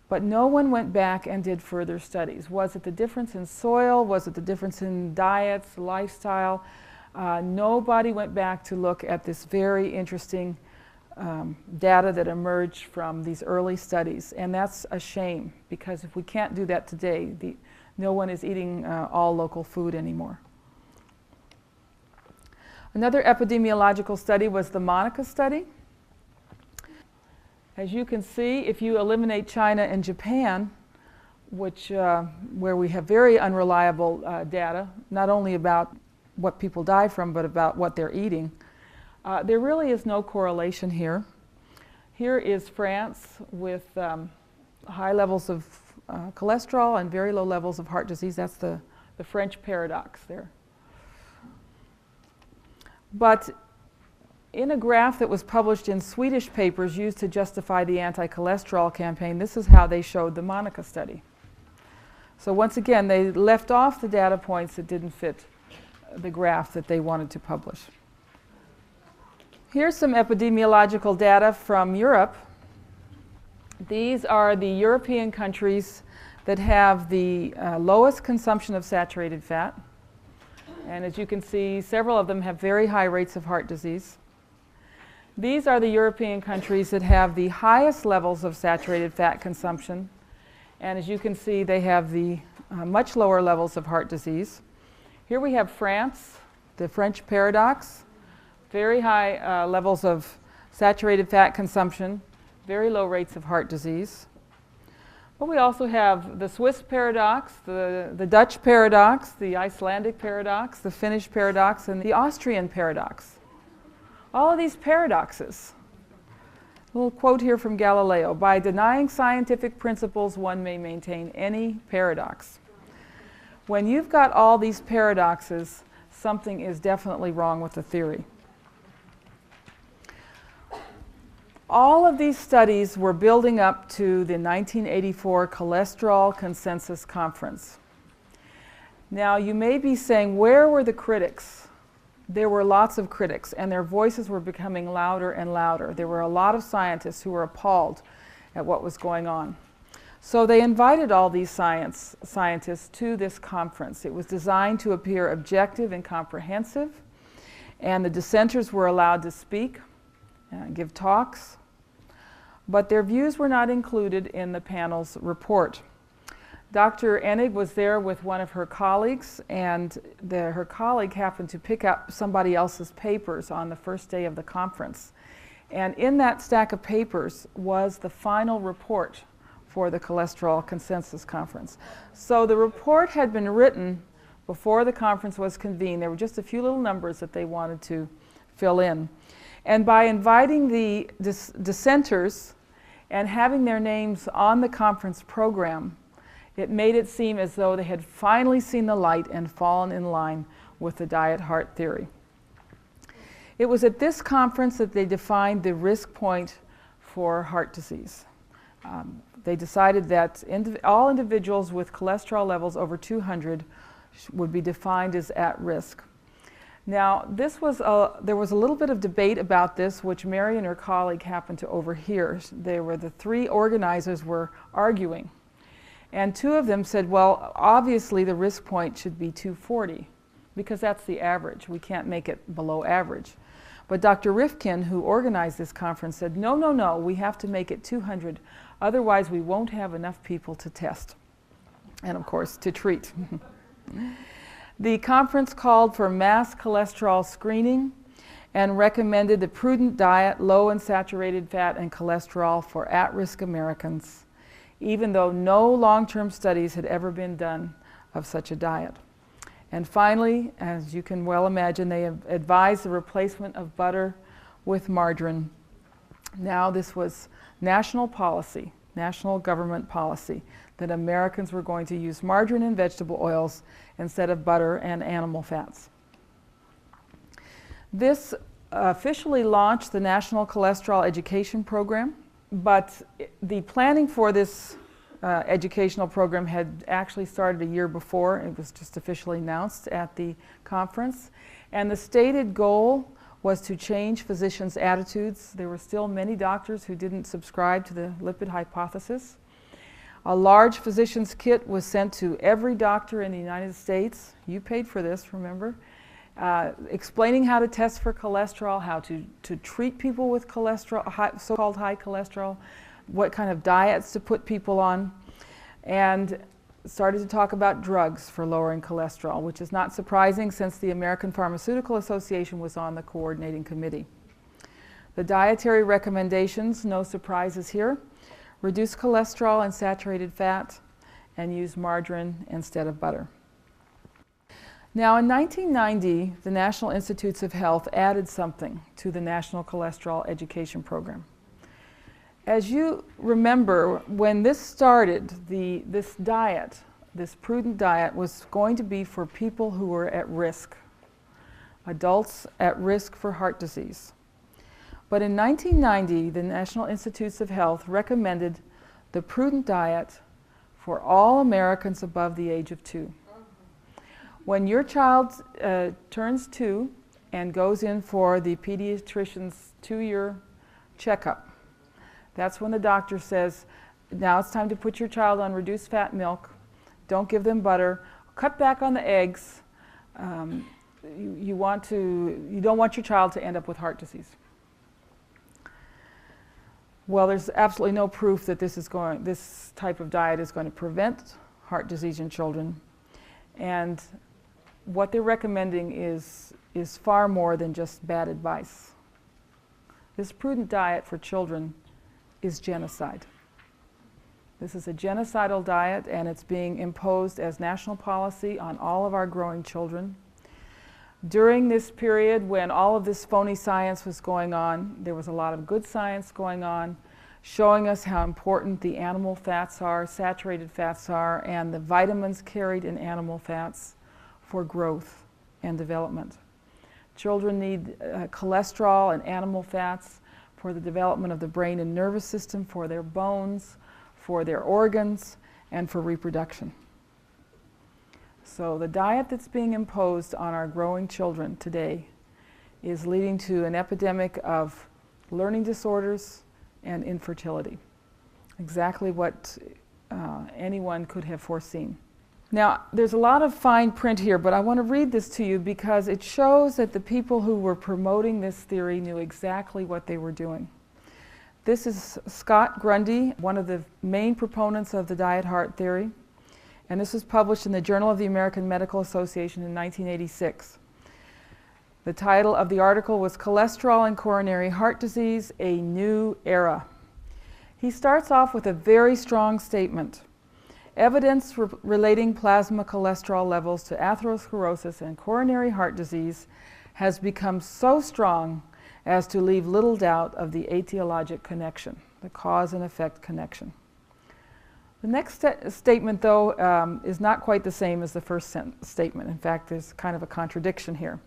But no one went back and did further studies. Was it the difference in soil? Was it the difference in diets, lifestyle? Nobody went back to look at this very interesting data that emerged from these early studies. And that's a shame, because if we can't do that today, no one is eating all local food anymore. Another epidemiological study was the Monica study. As you can see, if you eliminate China and Japan, where we have very unreliable data, not only about what people die from, but about what they're eating, there really is no correlation here. Here is France with high levels of cholesterol and very low levels of heart disease. That's the French paradox there. But in a graph that was published in Swedish papers used to justify the anti-cholesterol campaign, this is how they showed the Monica study. So once again, they left off the data points that didn't fit the graph that they wanted to publish. Here's some epidemiological data from Europe. These are the European countries that have the lowest consumption of saturated fat. And as you can see, several of them have very high rates of heart disease. These are the European countries that have the highest levels of saturated fat consumption. And as you can see, they have the much lower levels of heart disease. Here we have France, the French paradox, very high levels of saturated fat consumption, very low rates of heart disease. But we also have the Swiss paradox, the Dutch paradox, the Icelandic paradox, the Finnish paradox, and the Austrian paradox. All of these paradoxes. A little quote here from Galileo: "By denying scientific principles, one may maintain any paradox." When you've got all these paradoxes, something is definitely wrong with the theory. All of these studies were building up to the 1984 Cholesterol Consensus Conference. Now, you may be saying, where were the critics? There were lots of critics, and their voices were becoming louder and louder. There were a lot of scientists who were appalled at what was going on. So they invited all these scientists to this conference. It was designed to appear objective and comprehensive, and the dissenters were allowed to speak and give talks, but their views were not included in the panel's report. Dr. Enig was there with one of her colleagues, and her colleague happened to pick up somebody else's papers on the first day of the conference. And in that stack of papers was the final report for the Cholesterol Consensus Conference. So the report had been written before the conference was convened. There were just a few little numbers that they wanted to fill in. And by inviting the dissenters and having their names on the conference program, it made it seem as though they had finally seen the light and fallen in line with the diet heart theory. It was at this conference that they defined the risk point for heart disease. They decided that all individuals with cholesterol levels over 200 would be defined as at risk. Now, there was a little bit of debate about this, which Mary and her colleague happened to overhear. The three organizers were arguing. And two of them said, well, obviously the risk point should be 240, because that's the average. We can't make it below average. But Dr. Rifkin, who organized this conference, said, no, no, no, we have to make it 200. Otherwise, we won't have enough people to test and, of course, to treat. The conference called for mass cholesterol screening and recommended the prudent diet, low in saturated fat and cholesterol for at-risk Americans, even though no long-term studies had ever been done of such a diet. And finally, as you can well imagine, they have advised the replacement of butter with margarine. Now this was national policy, national government policy, that Americans were going to use margarine and vegetable oils instead of butter and animal fats. This officially launched the National Cholesterol Education Program, but the planning for this educational program had actually started a year before. It was just officially announced at the conference. And the stated goal was to change physicians' attitudes. There were still many doctors who didn't subscribe to the lipid hypothesis. A large physician's kit was sent to every doctor in the United States. You paid for this, remember? Explaining how to test for cholesterol, how to treat people with cholesterol, so-called high cholesterol, what kind of diets to put people on, and started to talk about drugs for lowering cholesterol, which is not surprising since the American Pharmaceutical Association was on the coordinating committee. The dietary recommendations, no surprises here: reduce cholesterol and saturated fat, and use margarine instead of butter. Now, in 1990, the National Institutes of Health added something to the National Cholesterol Education Program. As you remember, when this started, this diet, this prudent diet, was going to be for people who were at risk, adults at risk for heart disease. But in 1990, the National Institutes of Health recommended the prudent diet for all Americans above the age of 2. When your child turns 2 and goes in for the pediatrician's 2-year checkup, that's when the doctor says, now it's time to put your child on reduced fat milk, don't give them butter, cut back on the eggs. You don't want your child to end up with heart disease. Well, there's absolutely no proof that this type of diet is going to prevent heart disease in children. And what they're recommending is far more than just bad advice. This prudent diet for children is genocide. This is a genocidal diet, and it's being imposed as national policy on all of our growing children. During this period when all of this phony science was going on, there was a lot of good science going on, showing us how important the animal fats are, saturated fats are, and the vitamins carried in animal fats for growth and development. Children need cholesterol and animal fats for the development of the brain and nervous system, for their bones, for their organs, and for reproduction. So the diet that's being imposed on our growing children today is leading to an epidemic of learning disorders and infertility. Exactly what anyone could have foreseen. Now, there's a lot of fine print here, but I want to read this to you because it shows that the people who were promoting this theory knew exactly what they were doing. This is Scott Grundy, one of the main proponents of the diet heart theory, and this was published in the Journal of the American Medical Association in 1986. The title of the article was "Cholesterol and Coronary Heart Disease, a New Era." He starts off with a very strong statement. Evidence relating plasma cholesterol levels to atherosclerosis and coronary heart disease has become so strong as to leave little doubt of the etiologic connection, the cause and effect connection. The next statement, though, is not quite the same as the first statement. In fact, there's kind of a contradiction here.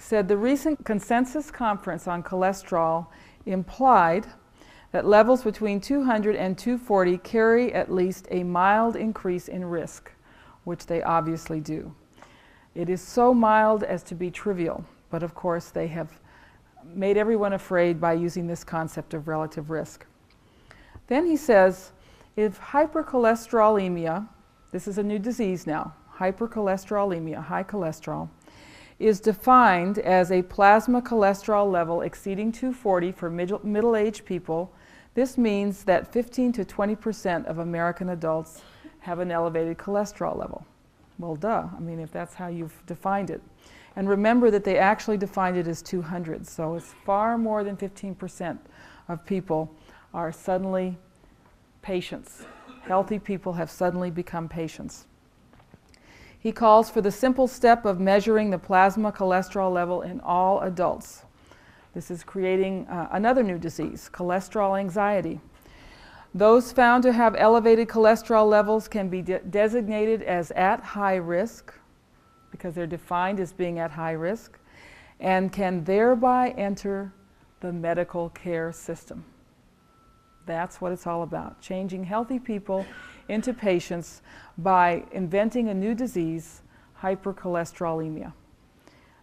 said the recent consensus conference on cholesterol implied that levels between 200 and 240 carry at least a mild increase in risk, which they obviously do. It is so mild as to be trivial, but of course they have made everyone afraid by using this concept of relative risk. Then he says, if hypercholesterolemia, this is a new disease now, hypercholesterolemia, high cholesterol, is defined as a plasma cholesterol level exceeding 240 for middle-aged people, this means that 15 to 20% of American adults have an elevated cholesterol level. Well, duh. I mean, if that's how you've defined it. And remember that they actually defined it as 200, so it's far more than 15% of people are suddenly patients. Healthy people have suddenly become patients. He calls for the simple step of measuring the plasma cholesterol level in all adults. This is creating another new disease, cholesterol anxiety. Those found to have elevated cholesterol levels can be designated as at high risk, because they're defined as being at high risk, and can thereby enter the medical care system. That's what it's all about, changing healthy people into patients by inventing a new disease, hypercholesterolemia.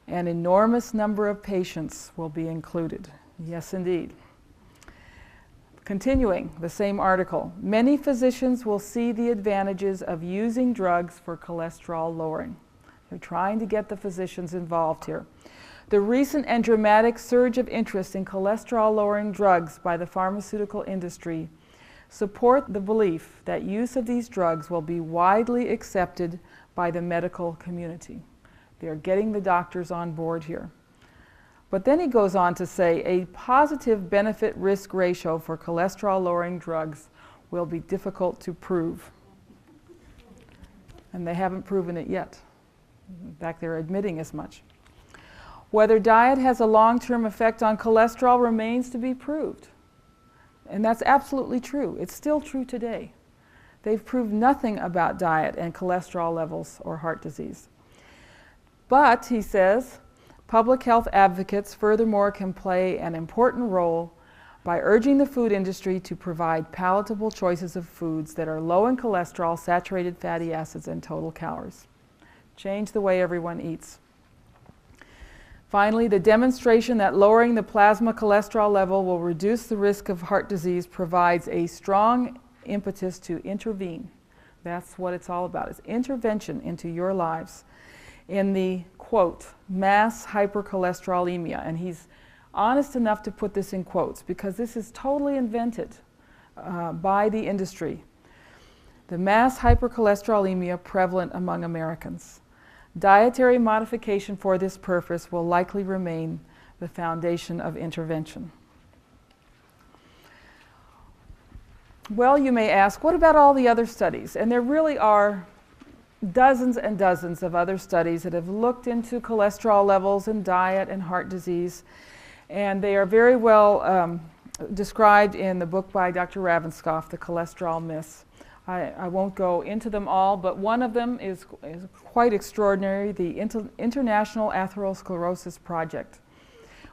An enormous number of patients will be included. Yes, indeed. Continuing the same article, many physicians will see the advantages of using drugs for cholesterol lowering. They're trying to get the physicians involved here. The recent and dramatic surge of interest in cholesterol-lowering drugs by the pharmaceutical industry support the belief that use of these drugs will be widely accepted by the medical community. They're getting the doctors on board here. But then he goes on to say a positive benefit-risk ratio for cholesterol-lowering drugs will be difficult to prove. And they haven't proven it yet. In fact, they're admitting as much. Whether diet has a long-term effect on cholesterol remains to be proved. And that's absolutely true. It's still true today. They've proved nothing about diet and cholesterol levels or heart disease. But, he says, public health advocates furthermore can play an important role by urging the food industry to provide palatable choices of foods that are low in cholesterol, saturated fatty acids, and total calories. Change the way everyone eats. Finally, the demonstration that lowering the plasma cholesterol level will reduce the risk of heart disease provides a strong impetus to intervene. That's what it's all about, is intervention into your lives in the, quote, mass hypercholesterolemia. And he's honest enough to put this in quotes because this is totally invented by the industry. The mass hypercholesterolemia prevalent among Americans. Dietary modification for this purpose will likely remain the foundation of intervention. Well, you may ask, what about all the other studies? And there really are dozens and dozens of other studies that have looked into cholesterol levels and diet and heart disease. And they are very well described in the book by Dr. Ravenscoff, The Cholesterol Myths. I won't go into them all, but one of them is quite extraordinary, the International Atherosclerosis Project,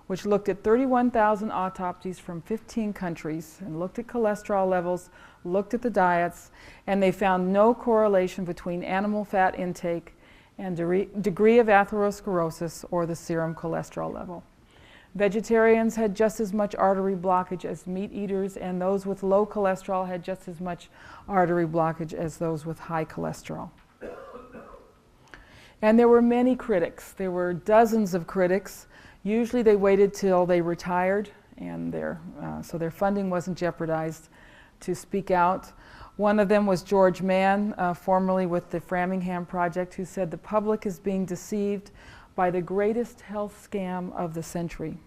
which looked at 31,000 autopsies from 15 countries and looked at cholesterol levels, looked at the diets, and they found no correlation between animal fat intake and degree of atherosclerosis or the serum cholesterol level. Vegetarians had just as much artery blockage as meat eaters, and those with low cholesterol had just as much artery blockage as those with high cholesterol. And there were many critics. There were dozens of critics. Usually they waited till they retired, and so their funding wasn't jeopardized to speak out. One of them was George Mann, formerly with the Framingham Project, who said the public is being deceived by the greatest health scam of the century.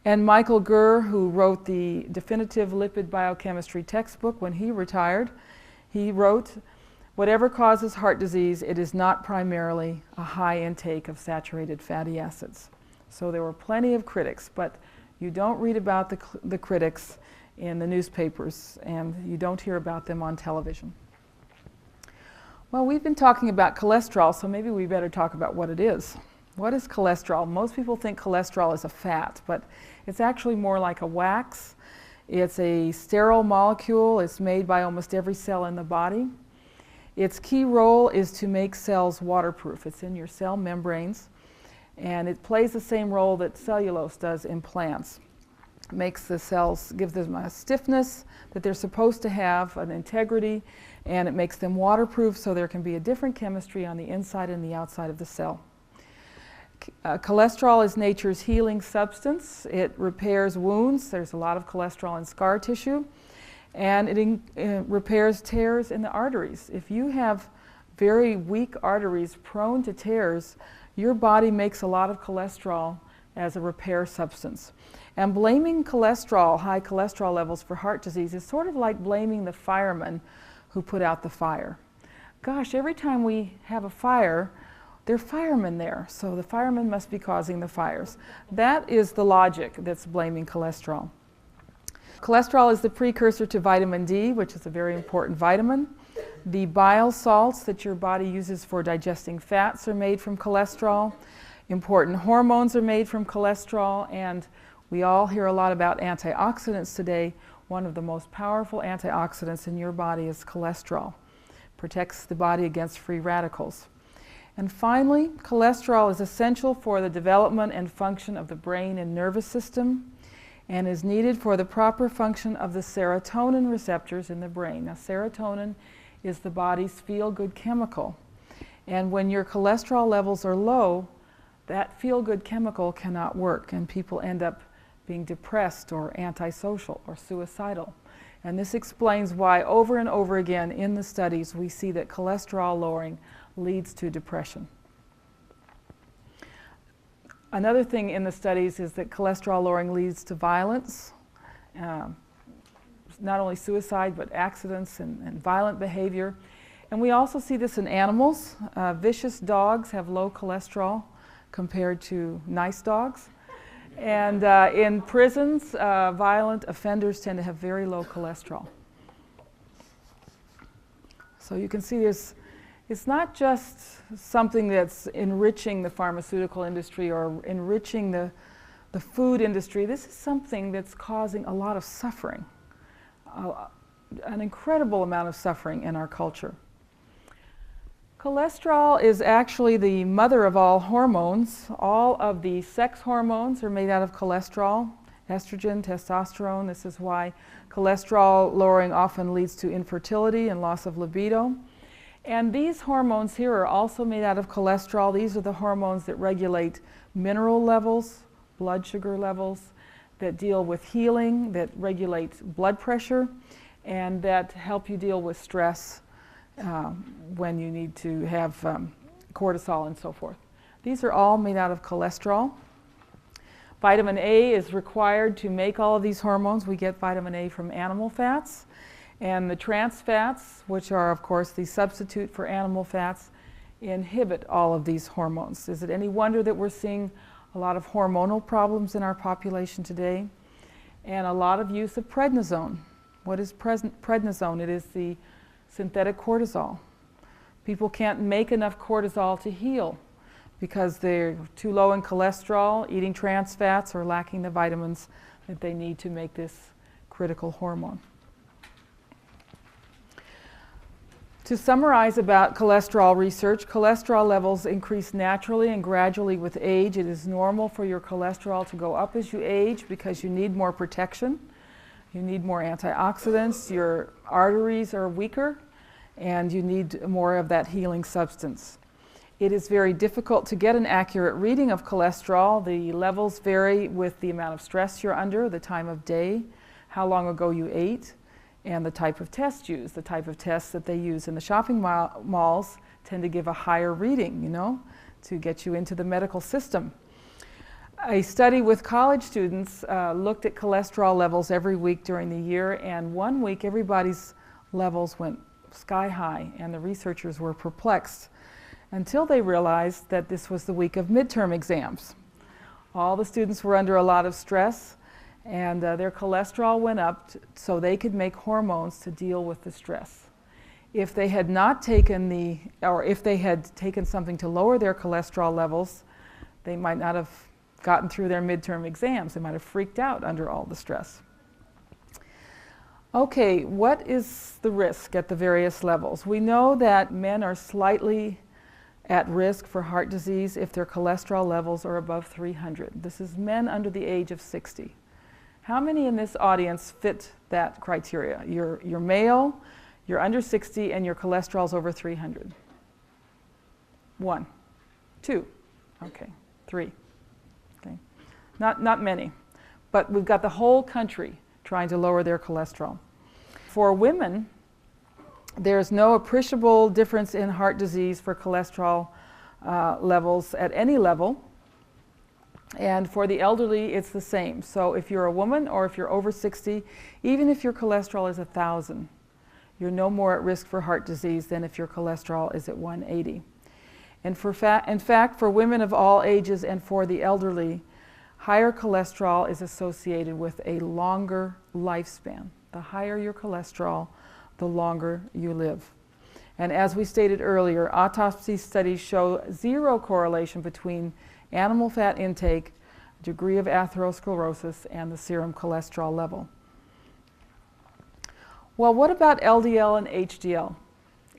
And Michael Gurr, who wrote the definitive lipid biochemistry textbook when he retired, he wrote, whatever causes heart disease, it is not primarily a high intake of saturated fatty acids. So there were plenty of critics, but you don't read about the critics in the newspapers, and you don't hear about them on television. Well, we've been talking about cholesterol, so maybe we better talk about what it is. What is cholesterol? Most people think cholesterol is a fat, but it's actually more like a wax. It's a sterile molecule. It's made by almost every cell in the body. Its key role is to make cells waterproof. It's in your cell membranes, and it plays the same role that cellulose does in plants. It makes the cells, gives them a stiffness that they're supposed to have, an integrity, and it makes them waterproof so there can be a different chemistry on the inside and the outside of the cell. Cholesterol is nature's healing substance. It repairs wounds. There's a lot of cholesterol in scar tissue. And it repairs tears in the arteries. If you have very weak arteries prone to tears, your body makes a lot of cholesterol as a repair substance. And blaming cholesterol, high cholesterol levels for heart disease is sort of like blaming the fireman who put out the fire. Gosh, every time we have a fire, there are firemen there, so the firemen must be causing the fires. That is the logic that's blaming cholesterol. Cholesterol is the precursor to vitamin D, which is a very important vitamin. The bile salts that your body uses for digesting fats are made from cholesterol. Important hormones are made from cholesterol, and we all hear a lot about antioxidants today. One of the most powerful antioxidants in your body is cholesterol. Protects the body against free radicals. And finally, cholesterol is essential for the development and function of the brain and nervous system, and is needed for the proper function of the serotonin receptors in the brain. Now, serotonin is the body's feel-good chemical. And when your cholesterol levels are low, that feel-good chemical cannot work, and people end up being depressed or antisocial or suicidal. And this explains why over and over again in the studies we see that cholesterol lowering leads to depression. Another thing in the studies is that cholesterol lowering leads to violence, not only suicide but accidents and violent behavior. And we also see this in animals. Vicious dogs have low cholesterol compared to nice dogs. And in prisons, violent offenders tend to have very low cholesterol. So you can see this. It's not just something that's enriching the pharmaceutical industry or enriching the food industry. This is something that's causing a lot of suffering, an incredible amount of suffering in our culture. Cholesterol is actually the mother of all hormones. All of the sex hormones are made out of cholesterol, estrogen, testosterone. This is why cholesterol lowering often leads to infertility and loss of libido. And these hormones here are also made out of cholesterol. These are the hormones that regulate mineral levels, blood sugar levels, that deal with healing, that regulate blood pressure, and that help you deal with stress when you need to have cortisol and so forth. These are all made out of cholesterol. Vitamin A is required to make all of these hormones. We get vitamin A from animal fats. And the trans fats, which are, of course, the substitute for animal fats, inhibit all of these hormones. Is it any wonder that we're seeing a lot of hormonal problems in our population today? And a lot of use of prednisone. What is prednisone? It is the synthetic cortisol. People can't make enough cortisol to heal because they're too low in cholesterol, eating trans fats, or lacking the vitamins that they need to make this critical hormone. To summarize about cholesterol research, cholesterol levels increase naturally and gradually with age. It is normal for your cholesterol to go up as you age because you need more protection. You need more antioxidants, your arteries are weaker, and you need more of that healing substance. It is very difficult to get an accurate reading of cholesterol. The levels vary with the amount of stress you're under, the time of day, how long ago you ate, and the type of test used. The type of tests that they use in the shopping malls tend to give a higher reading, to get you into the medical system. A study with college students looked at cholesterol levels every week during the year, and one week everybody's levels went sky high, and the researchers were perplexed until they realized that this was the week of midterm exams. All the students were under a lot of stress, and their cholesterol went up so they could make hormones to deal with the stress. If they had not taken if they had taken something to lower their cholesterol levels, They might not have gotten through their midterm exams. They might have freaked out under all the stress. Okay, what is the risk at the various levels? We know that men are slightly at risk for heart disease if their cholesterol levels are above 300. This is men under the age of 60. How many in this audience fit that criteria? You're male, you're under 60, and your cholesterol's over 300. 1, 2, okay, 3. Okay. Not many, but we've got the whole country trying to lower their cholesterol. For women, there's no appreciable difference in heart disease for cholesterol levels at any level. And for the elderly, it's the same. So if you're a woman or if you're over 60, even if your cholesterol is 1,000, you're no more at risk for heart disease than if your cholesterol is at 180. And in fact, for women of all ages and for the elderly, higher cholesterol is associated with a longer lifespan. The higher your cholesterol, the longer you live. And as we stated earlier, autopsy studies show zero correlation between animal fat intake, degree of atherosclerosis, and the serum cholesterol level. Well, what about LDL and HDL?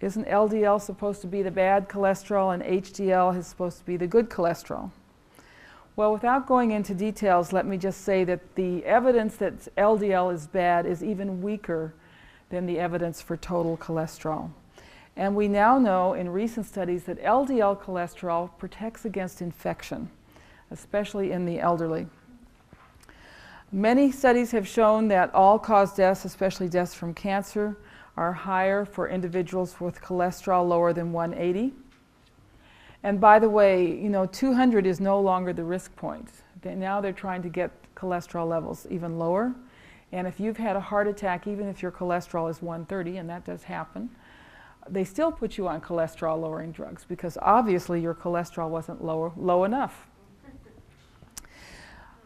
Isn't LDL supposed to be the bad cholesterol and HDL is supposed to be the good cholesterol? Well, without going into details, let me just say that the evidence that LDL is bad is even weaker than the evidence for total cholesterol. And we now know in recent studies that LDL cholesterol protects against infection, especially in the elderly. Many studies have shown that all-cause deaths, especially deaths from cancer, are higher for individuals with cholesterol lower than 180. And by the way, 200 is no longer the risk point. Now they're trying to get cholesterol levels even lower. And if you've had a heart attack, even if your cholesterol is 130, and that does happen, they still put you on cholesterol-lowering drugs because obviously your cholesterol wasn't low enough.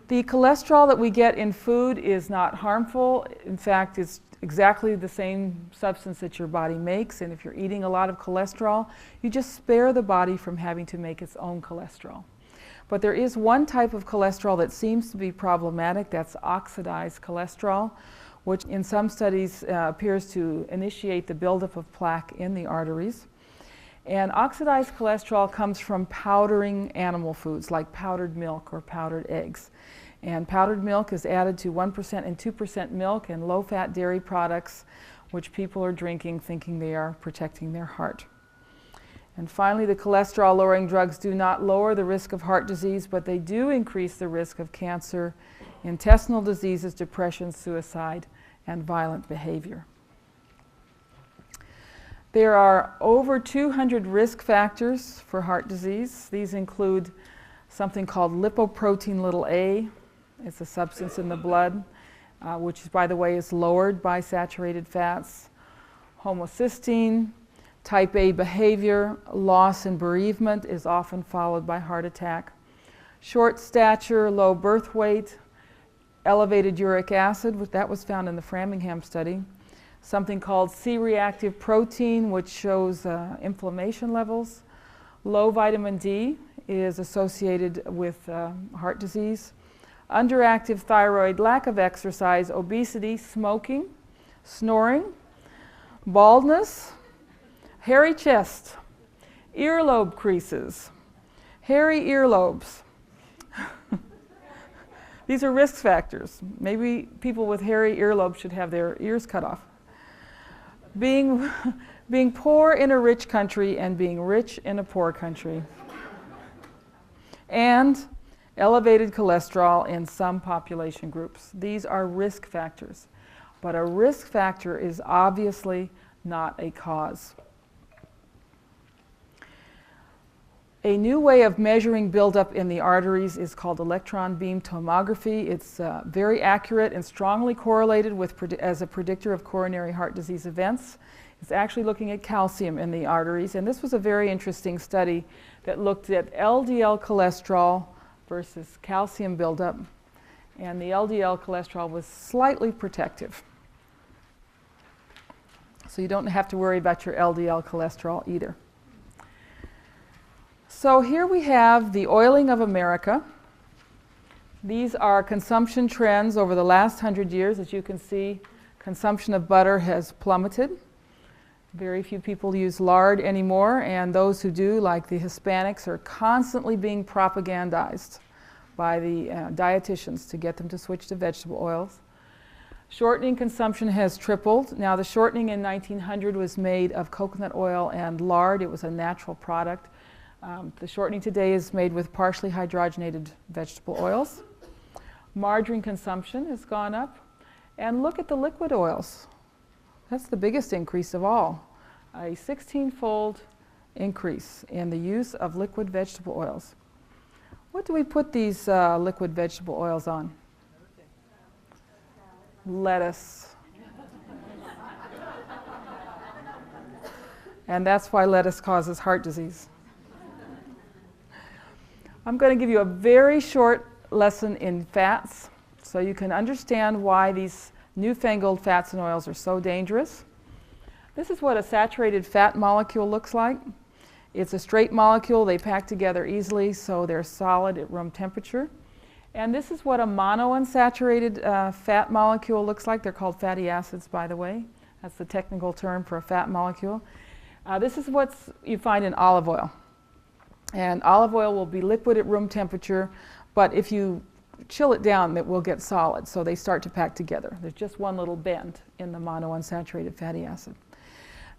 The cholesterol that we get in food is not harmful. In fact, it's exactly the same substance that your body makes, and if you're eating a lot of cholesterol, you just spare the body from having to make its own cholesterol. But there is one type of cholesterol that seems to be problematic, that's oxidized cholesterol, which in some studies appears to initiate the buildup of plaque in the arteries. And oxidized cholesterol comes from powdering animal foods like powdered milk or powdered eggs. And powdered milk is added to 1% and 2% milk and low-fat dairy products, which people are drinking thinking they are protecting their heart. And finally, the cholesterol-lowering drugs do not lower the risk of heart disease, but they do increase the risk of cancer, intestinal diseases, depression, suicide, and violent behavior. There are over 200 risk factors for heart disease. These include something called lipoprotein(a). It's a substance in the blood, which, by the way, is lowered by saturated fats. Homocysteine, type A behavior, loss and bereavement is often followed by heart attack. Short stature, low birth weight, elevated uric acid, that was found in the Framingham study. Something called C-reactive protein, which shows inflammation levels. Low vitamin D is associated with heart disease. Underactive thyroid, lack of exercise, obesity, smoking, snoring, baldness, hairy chest, earlobe creases, hairy earlobes. These are risk factors. Maybe people with hairy earlobes should have their ears cut off. Being poor in a rich country and being rich in a poor country. And elevated cholesterol in some population groups. These are risk factors. But a risk factor is obviously not a cause. A new way of measuring buildup in the arteries is called electron beam tomography. It's very accurate and strongly correlated with as a predictor of coronary heart disease events. It's actually looking at calcium in the arteries, and this was a very interesting study that looked at LDL cholesterol versus calcium buildup, and the LDL cholesterol was slightly protective. So you don't have to worry about your LDL cholesterol either. So here we have the oiling of America. These are consumption trends over the last 100 years. As you can see, consumption of butter has plummeted. Very few people use lard anymore, and those who do, like the Hispanics, are constantly being propagandized by the dietitians to get them to switch to vegetable oils. Shortening consumption has tripled. Now, the shortening in 1900 was made of coconut oil and lard. It was a natural product. The shortening today is made with partially hydrogenated vegetable oils. Margarine consumption has gone up. And look at the liquid oils. That's the biggest increase of all. A 16-fold increase in the use of liquid vegetable oils. What do we put these liquid vegetable oils on? Lettuce. And that's why lettuce causes heart disease. I'm going to give you a very short lesson in fats so you can understand why these newfangled fats and oils are so dangerous. This is what a saturated fat molecule looks like. It's a straight molecule. They pack together easily, so they're solid at room temperature. And this is what a monounsaturated fat molecule looks like. They're called fatty acids, by the way. That's the technical term for a fat molecule. This is what you find in olive oil. And olive oil will be liquid at room temperature, but if you chill it down, it will get solid, so they start to pack together. There's just one little bend in the monounsaturated fatty acid.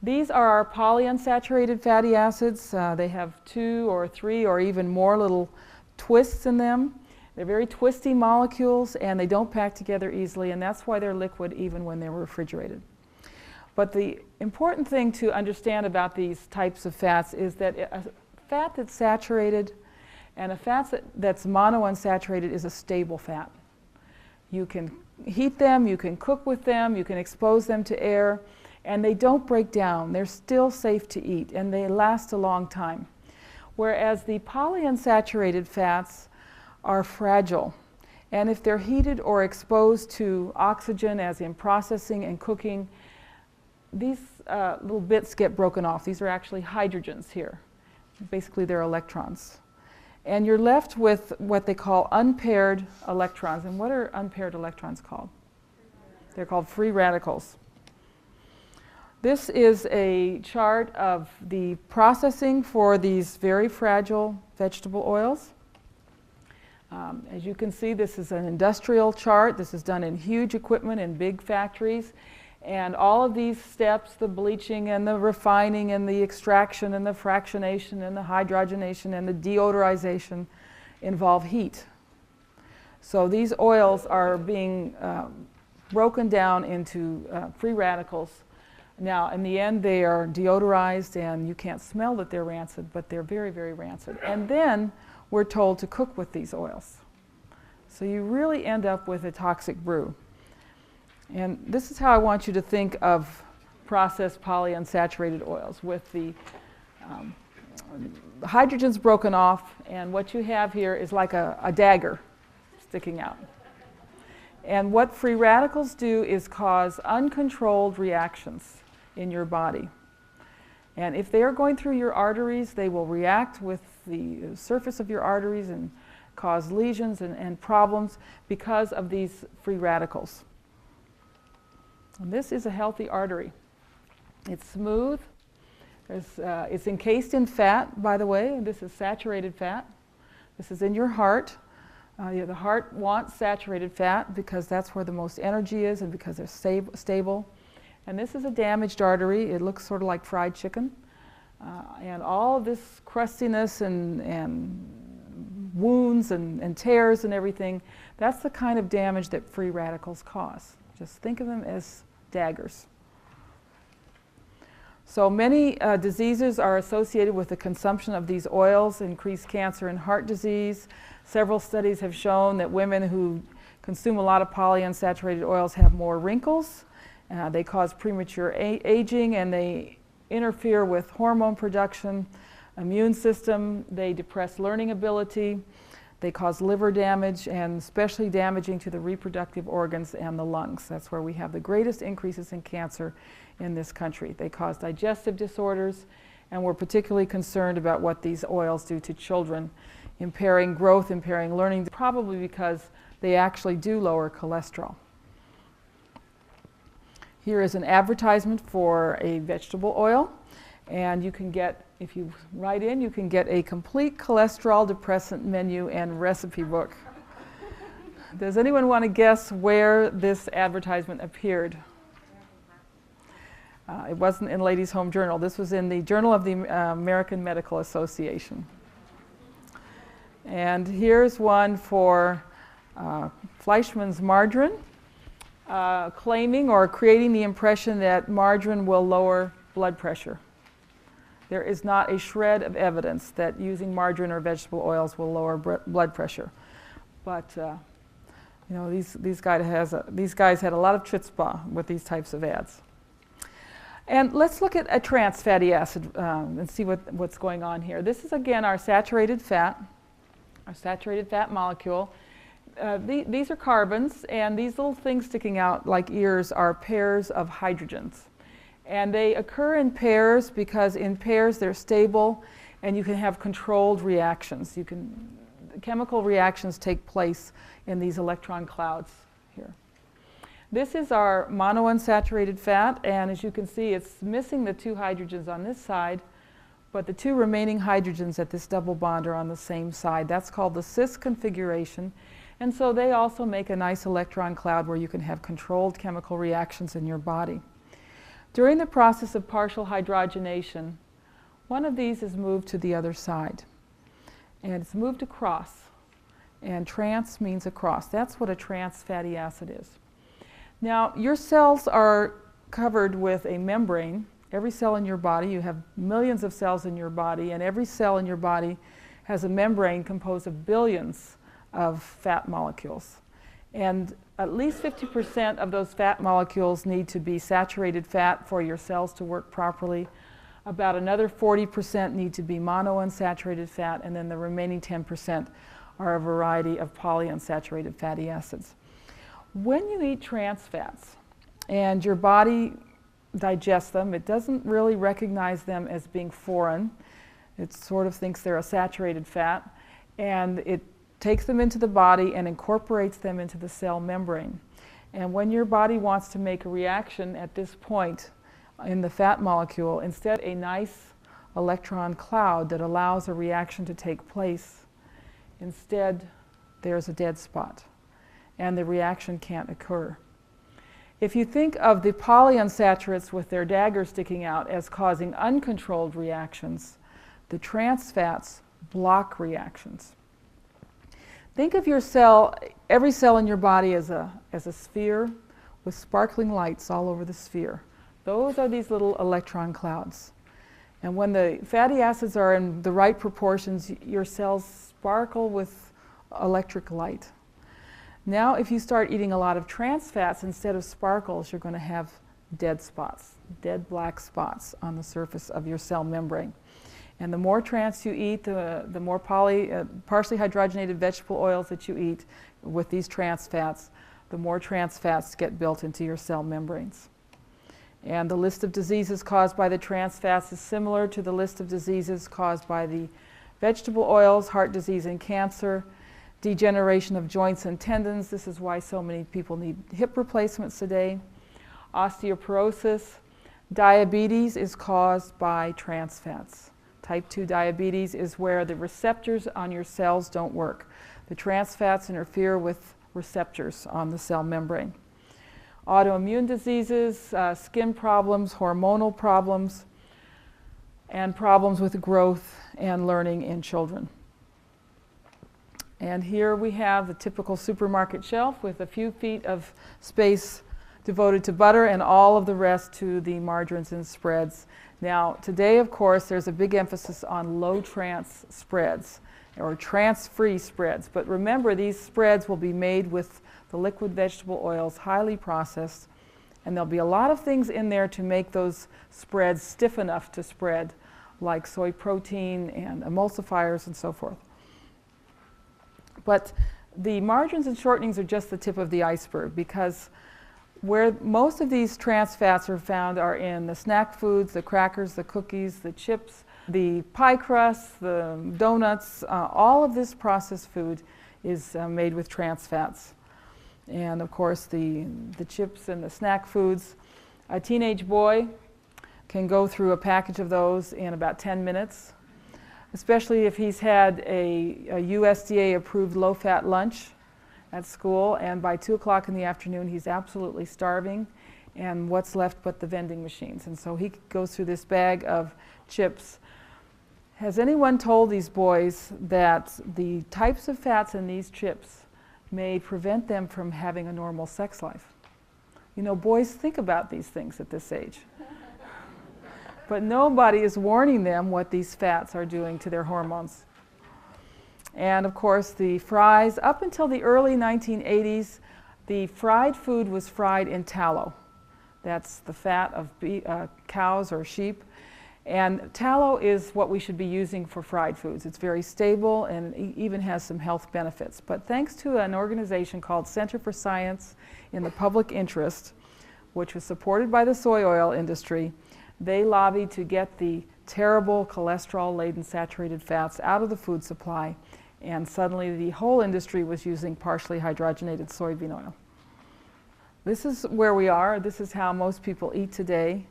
These are our polyunsaturated fatty acids. They have 2 or 3 or even more little twists in them. They're very twisty molecules, and they don't pack together easily, and that's why they're liquid even when they're refrigerated. But the important thing to understand about these types of fats is that a fat that's saturated and a fat that's monounsaturated is a stable fat. You can heat them, you can cook with them, you can expose them to air, and they don't break down. They're still safe to eat, and they last a long time. Whereas the polyunsaturated fats are fragile, and if they're heated or exposed to oxygen, as in processing and cooking, these little bits get broken off. These are actually hydrogens here. Basically, they're electrons. And you're left with what they call unpaired electrons. And what are unpaired electrons called? They're called free radicals. This is a chart of the processing for these very fragile vegetable oils. As you can see, this is an industrial chart. This is done in huge equipment in big factories. And all of these steps, the bleaching and the refining and the extraction and the fractionation and the hydrogenation and the deodorization involve heat. So these oils are being broken down into free radicals. Now, in the end, they are deodorized, and you can't smell that they're rancid, but they're very, very rancid. And then we're told to cook with these oils. So you really end up with a toxic brew. And this is how I want you to think of processed polyunsaturated oils, with the hydrogens broken off, and what you have here is like a dagger sticking out. And what free radicals do is cause uncontrolled reactions in your body. And if they are going through your arteries, they will react with the surface of your arteries and cause lesions and problems because of these free radicals. And this is a healthy artery. It's smooth. It's encased in fat, by the way, and this is saturated fat. This is in your heart. The heart wants saturated fat because that's where the most energy is and because they're stable. And this is a damaged artery. It looks sort of like fried chicken. And all of this crustiness and wounds and tears and everything, that's the kind of damage that free radicals cause. Just think of them as daggers. So many diseases are associated with the consumption of these oils, increased cancer and heart disease. Several studies have shown that women who consume a lot of polyunsaturated oils have more wrinkles. They cause premature aging, and they interfere with hormone production, immune system. They depress learning ability. They cause liver damage, and especially damaging to the reproductive organs and the lungs. That's where we have the greatest increases in cancer in this country. They cause digestive disorders, And we're particularly concerned about what these oils do to children, impairing growth, impairing learning, probably because they actually do lower cholesterol. Here is an advertisement for a vegetable oil, and you can get, if you write in, you can get a complete cholesterol depressant menu and recipe book. Does anyone want to guess where this advertisement appeared? It wasn't in Ladies' Home Journal. This was in the Journal of the American Medical Association. And here's one for Fleischmann's margarine, claiming or creating the impression that margarine will lower blood pressure. There is not a shred of evidence that using margarine or vegetable oils will lower blood pressure. But you know, these guys had a lot of chutzpah with these types of ads. And let's look at a trans fatty acid and see what's going on here. This is, again, our saturated fat molecule. These are carbons, and these little things sticking out like ears are pairs of hydrogens. And they occur in pairs because in pairs they're stable, and you can have controlled reactions. Chemical reactions take place in these electron clouds here. This is our monounsaturated fat, and as you can see, it's missing the two hydrogens on this side, but the two remaining hydrogens at this double bond are on the same side. That's called the cis configuration, and so they also make a nice electron cloud where you can have controlled chemical reactions in your body. During the process of partial hydrogenation, one of these is moved to the other side, and it's moved across, and trans means across. That's what a trans fatty acid is. Now, your cells are covered with a membrane. Every cell in your body, you have millions of cells in your body, and every cell in your body has a membrane composed of billions of fat molecules. And at least 50% of those fat molecules need to be saturated fat for your cells to work properly. About another 40% need to be monounsaturated fat, and then the remaining 10% are a variety of polyunsaturated fatty acids. When you eat trans fats and your body digests them, it doesn't really recognize them as being foreign. It sort of thinks they're a saturated fat, and it takes them into the body and incorporates them into the cell membrane. And when your body wants to make a reaction at this point in the fat molecule, instead a nice electron cloud that allows a reaction to take place, instead there's a dead spot, and the reaction can't occur. If you think of the polyunsaturates with their daggers sticking out as causing uncontrolled reactions, the trans fats block reactions. Think of your cell, every cell in your body as a sphere with sparkling lights all over the sphere. Those are these little electron clouds. And when the fatty acids are in the right proportions, your cells sparkle with electric light. Now, if you start eating a lot of trans fats, instead of sparkles, you're going to have dead spots, dead black spots on the surface of your cell membrane. And the more trans you eat, the more partially hydrogenated vegetable oils that you eat with these trans fats, the more trans fats get built into your cell membranes. And the list of diseases caused by the trans fats is similar to the list of diseases caused by the vegetable oils: heart disease and cancer, degeneration of joints and tendons. This is why so many people need hip replacements today. Osteoporosis. Diabetes is caused by trans fats. Type 2 diabetes is where the receptors on your cells don't work. The trans fats interfere with receptors on the cell membrane. Autoimmune diseases, skin problems, hormonal problems, and problems with growth and learning in children. And here we have the typical supermarket shelf with a few feet of space devoted to butter and all of the rest to the margarines and spreads. Now, today, of course, there's a big emphasis on low trans spreads or trans-free spreads. But remember, these spreads will be made with the liquid vegetable oils, highly processed, and there'll be a lot of things in there to make those spreads stiff enough to spread, like soy protein and emulsifiers and so forth. But the margarines and shortenings are just the tip of the iceberg, because Where most of these trans fats are found are in the snack foods, the crackers, the cookies, the chips, the pie crusts, the donuts. All of this processed food is made with trans fats. And of course the chips and the snack foods. A teenage boy can go through a package of those in about 10 minutes, especially if he's had a USDA approved low-fat lunch at school, and by 2 o'clock in the afternoon he's absolutely starving, and what's left but the vending machines. And so he goes through this bag of chips. Has anyone told these boys that the types of fats in these chips may prevent them from having a normal sex life? You know, boys think about these things at this age. But nobody is warning them what these fats are doing to their hormones. And of course the fries, up until the early 1980s, the fried food was fried in tallow. That's the fat of cows or sheep. And tallow is what we should be using for fried foods. It's very stable and even has some health benefits. But thanks to an organization called Center for Science in the Public Interest, which was supported by the soy oil industry, they lobbied to get the terrible cholesterol-laden saturated fats out of the food supply, and suddenly the whole industry was using partially hydrogenated soybean oil. This is where we are. This is how most people eat today.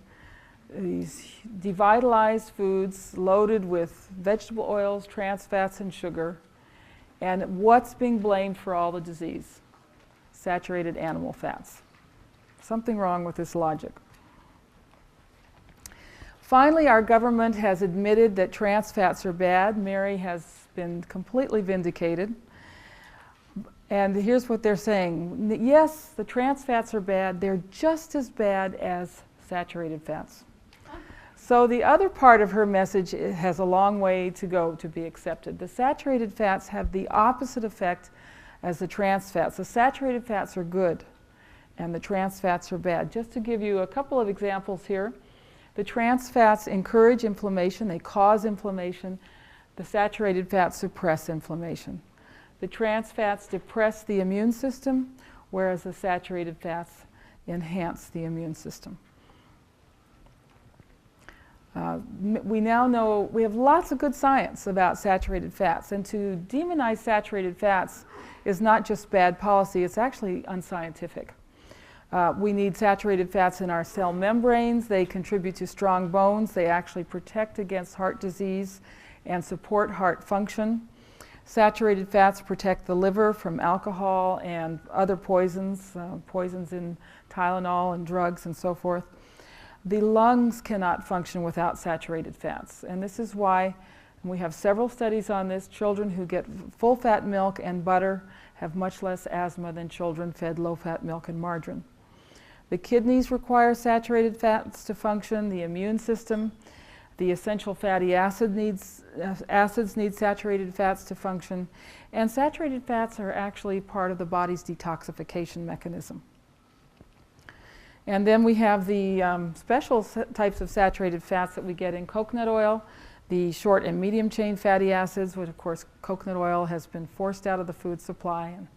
These devitalized foods loaded with vegetable oils, trans fats, and sugar. And what's being blamed for all the disease? Saturated animal fats. Something wrong with this logic. Finally, our government has admitted that trans fats are bad. Mary has been completely vindicated. And here's what they're saying. Yes, the trans fats are bad. They're just as bad as saturated fats. So the other part of her message has a long way to go to be accepted. The saturated fats have the opposite effect as the trans fats. The saturated fats are good, and the trans fats are bad. Just to give you a couple of examples here. The trans fats encourage inflammation. They cause inflammation. The saturated fats suppress inflammation. The trans fats depress the immune system, whereas the saturated fats enhance the immune system. We now know, we have lots of good science about saturated fats, and to demonize saturated fats is not just bad policy, it's actually unscientific. We need saturated fats in our cell membranes. They contribute to strong bones. They actually protect against heart disease and support heart function. Saturated fats protect the liver from alcohol and other poisons, poisons in Tylenol and drugs and so forth. The lungs cannot function without saturated fats, and this is why, and we have several studies on this, children who get full-fat milk and butter have much less asthma than children fed low-fat milk and margarine. The kidneys require saturated fats to function, the immune system, the essential fatty acids need saturated fats to function, and saturated fats are actually part of the body's detoxification mechanism. And then we have the special types of saturated fats that we get in coconut oil, the short and medium chain fatty acids, which of course coconut oil has been forced out of the food supply and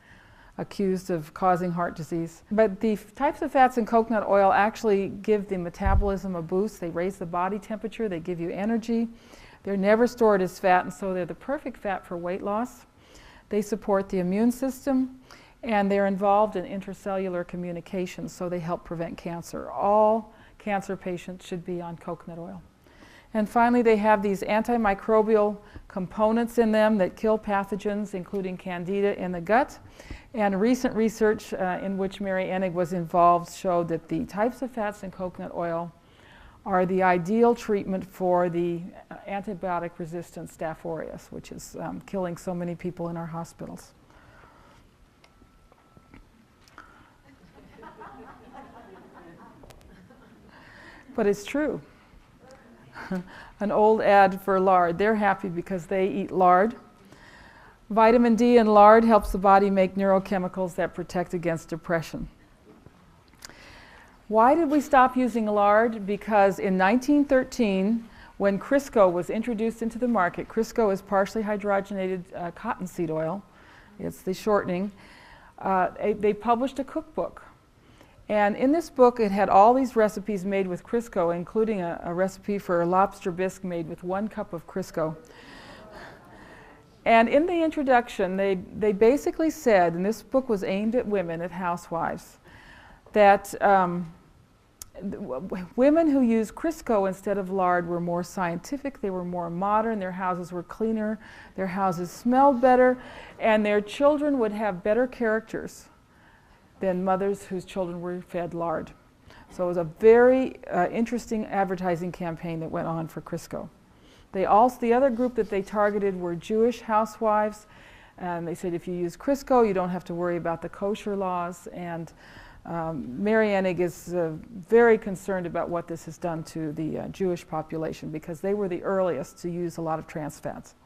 accused of causing heart disease. But the types of fats in coconut oil actually give the metabolism a boost. They raise the body temperature, they give you energy. They're never stored as fat, and so they're the perfect fat for weight loss. They support the immune system, and they're involved in intracellular communication, so they help prevent cancer. All cancer patients should be on coconut oil. And finally, they have these antimicrobial components in them that kill pathogens, including candida in the gut. And recent research in which Mary Enig was involved showed that the types of fats in coconut oil are the ideal treatment for the antibiotic-resistant Staph aureus, which is killing so many people in our hospitals. But it's true. An old ad for lard. They're happy because they eat lard. Vitamin D in lard helps the body make neurochemicals that protect against depression. Why did we stop using lard? Because in 1913, when Crisco was introduced into the market, Crisco is partially hydrogenated cottonseed oil. It's the shortening. They published a cookbook. And in this book, it had all these recipes made with Crisco, including a recipe for a lobster bisque made with 1 cup of Crisco. And in the introduction, they basically said, and this book was aimed at women, at housewives, that women who used Crisco instead of lard were more scientific, they were more modern, their houses were cleaner, their houses smelled better, and their children would have better characters than mothers whose children were fed lard. So it was a very interesting advertising campaign that went on for Crisco. The other group that they targeted were Jewish housewives, and they said if you use Crisco, you don't have to worry about the kosher laws. And Mary Enig is very concerned about what this has done to the Jewish population, because they were the earliest to use a lot of trans fats.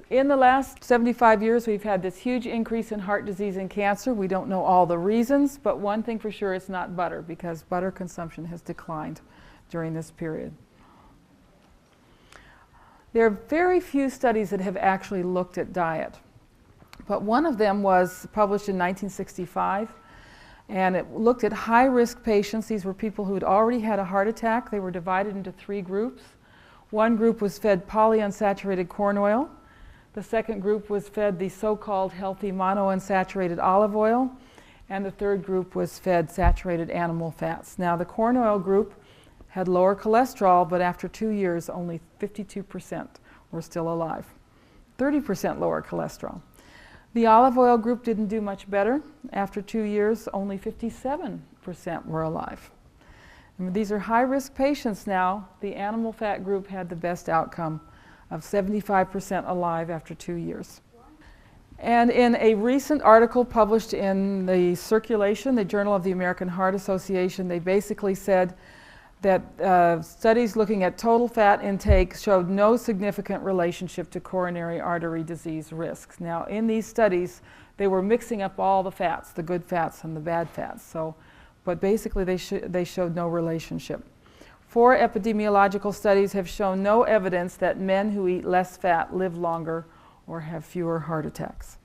In the last 75 years, we've had this huge increase in heart disease and cancer. We don't know all the reasons, but one thing for sure, it's not butter, because butter consumption has declined during this period. There are very few studies that have actually looked at diet, but one of them was published in 1965, and it looked at high-risk patients. These were people who had already had a heart attack. They were divided into 3 groups. One group was fed polyunsaturated corn oil. The second group was fed the so-called healthy monounsaturated olive oil, and the third group was fed saturated animal fats. Now, the corn oil group had lower cholesterol, but after 2 years, only 52% were still alive. 30% lower cholesterol. The olive oil group didn't do much better. After 2 years, only 57% were alive. And these are high-risk patients now. The animal fat group had the best outcome of 75% alive after 2 years. And in a recent article published in the Circulation, the Journal of the American Heart Association, they basically said that studies looking at total fat intake showed no significant relationship to coronary artery disease risks. Now, in these studies, they were mixing up all the fats, the good fats and the bad fats. But basically, they showed no relationship. 4 epidemiological studies have shown no evidence that men who eat less fat live longer or have fewer heart attacks.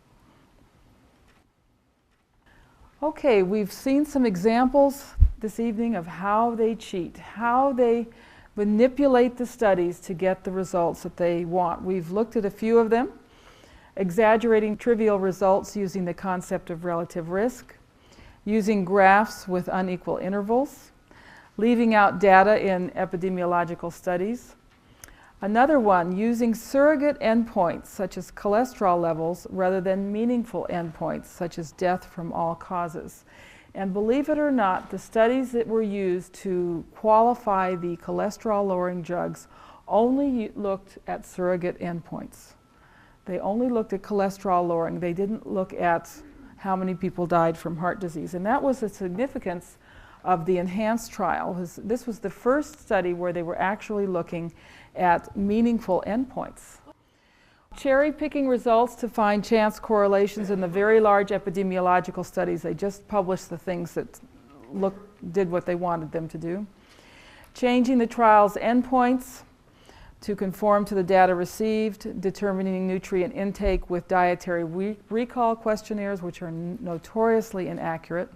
Okay, we've seen some examples this evening of how they cheat, how they manipulate the studies to get the results that they want. We've looked at a few of them: exaggerating trivial results using the concept of relative risk, using graphs with unequal intervals, leaving out data in epidemiological studies. Another one, using surrogate endpoints such as cholesterol levels rather than meaningful endpoints such as death from all causes. And believe it or not, the studies that were used to qualify the cholesterol-lowering drugs only looked at surrogate endpoints. They only looked at cholesterol lowering. They didn't look at how many people died from heart disease. And that was the significance of the ENHANCE trial. This was the first study where they were actually looking at meaningful endpoints. Cherry-picking results to find chance correlations in the very large epidemiological studies. They just published the things that did what they wanted them to do. Changing the trial's endpoints to conform to the data received, determining nutrient intake with dietary recall questionnaires, which are notoriously inaccurate.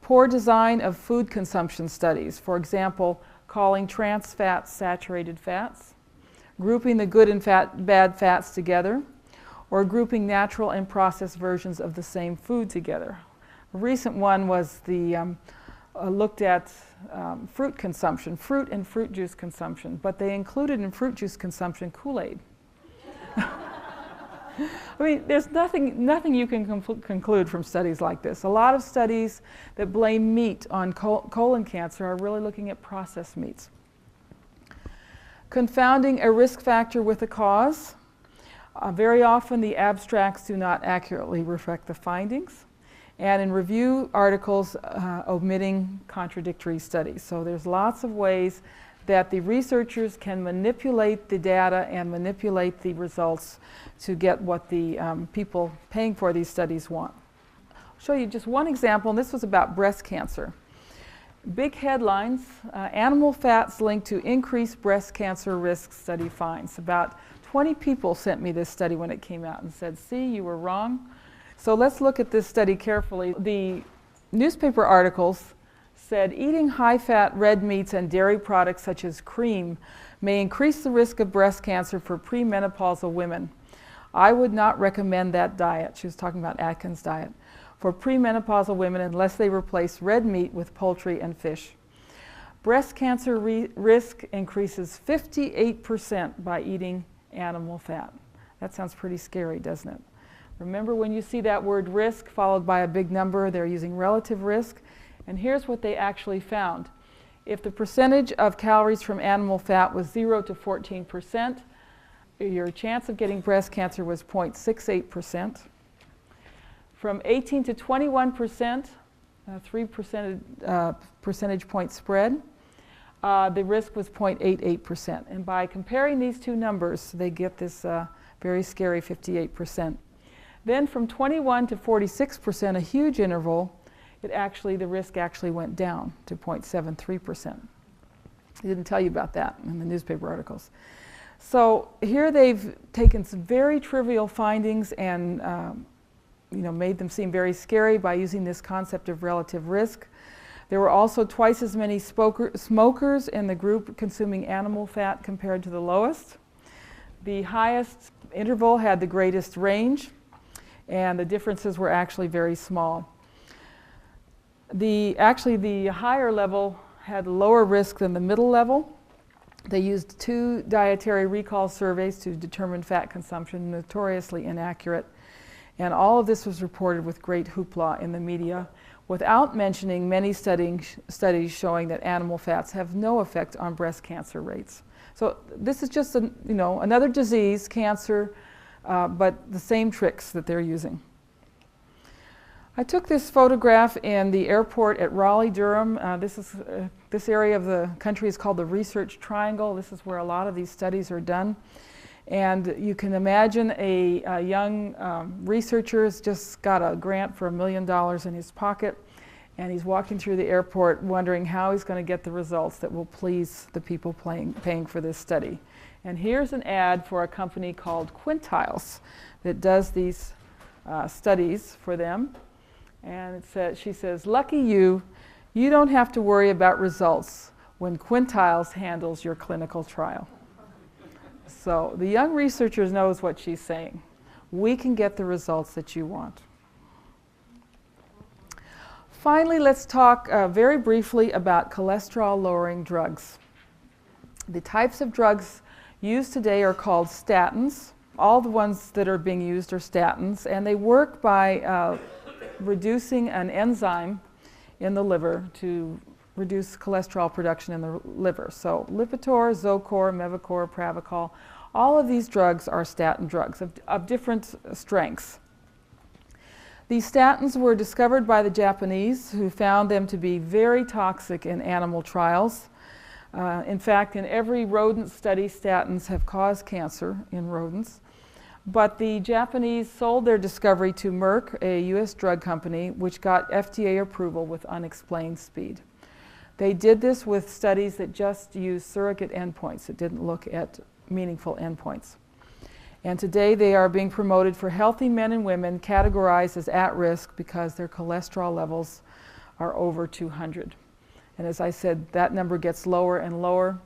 Poor design of food consumption studies, for example, calling trans fats saturated fats, grouping the good and bad fats together, or grouping natural and processed versions of the same food together. A recent one was looked at fruit consumption, fruit and fruit juice consumption, but they included in fruit juice consumption Kool-Aid. I mean, there's nothing you can conclude from studies like this. A lot of studies that blame meat on colon cancer are really looking at processed meats. Confounding a risk factor with a cause. Very often the abstracts do not accurately reflect the findings. And in review articles, omitting contradictory studies. So there's lots of ways that the researchers can manipulate the data and manipulate the results to get what the people paying for these studies want. I'll show you just one example, and this was about breast cancer. Big headlines, animal fats linked to increased breast cancer risk, study finds. About 20 people sent me this study when it came out and said, see, you were wrong. So let's look at this study carefully. The newspaper articles said eating high-fat red meats and dairy products such as cream may increase the risk of breast cancer for premenopausal women. I would not recommend that diet, she was talking about Atkins' diet, for premenopausal women unless they replace red meat with poultry and fish. Breast cancer risk increases 58% by eating animal fat. That sounds pretty scary, doesn't it? Remember, when you see that word risk followed by a big number, they're using relative risk. And here's what they actually found. If the percentage of calories from animal fat was 0 to 14%, your chance of getting breast cancer was 0.68%. From 18 to 21%, 3% point spread, the risk was 0.88%. And by comparing these two numbers, they get this very scary 58%. Then from 21 to 46%, a huge interval, the risk actually went down to 0.73%. They didn't tell you about that in the newspaper articles. So here they've taken some very trivial findings and made them seem very scary by using this concept of relative risk. There were also twice as many smokers in the group consuming animal fat compared to the lowest. The highest interval had the greatest range, and the differences were actually very small. The higher level had lower risk than the middle level. They used 2 dietary recall surveys to determine fat consumption, notoriously inaccurate. And all of this was reported with great hoopla in the media, without mentioning many studies showing that animal fats have no effect on breast cancer rates. So this is just another disease, cancer, but the same tricks that they're using. I took this photograph in the airport at Raleigh-Durham. This area of the country is called the Research Triangle. This is where a lot of these studies are done. And you can imagine a young researcher has just got a grant for $1 million in his pocket, and he's walking through the airport wondering how he's going to get the results that will please the people paying for this study. And here's an ad for a company called Quintiles that does these studies for them. And she says, "Lucky you, you don't have to worry about results when Quintiles handles your clinical trial." So the young researcher knows what she's saying. We can get the results that you want. Finally, let's talk very briefly about cholesterol-lowering drugs. The types of drugs used today are called statins. All the ones that are being used are statins, and they work by reducing an enzyme in the liver to reduce cholesterol production in the liver. So Lipitor, Zocor, Mevacor, Pravachol, all of these drugs are statin drugs of different strengths. These statins were discovered by the Japanese, who found them to be very toxic in animal trials. In fact, in every rodent study, statins have caused cancer in rodents. But the Japanese sold their discovery to Merck, a U.S. drug company, which got FDA approval with unexplained speed. They did this with studies that just used surrogate endpoints. That didn't look at meaningful endpoints. And today they are being promoted for healthy men and women categorized as at risk because their cholesterol levels are over 200. And as I said, that number gets lower and lower.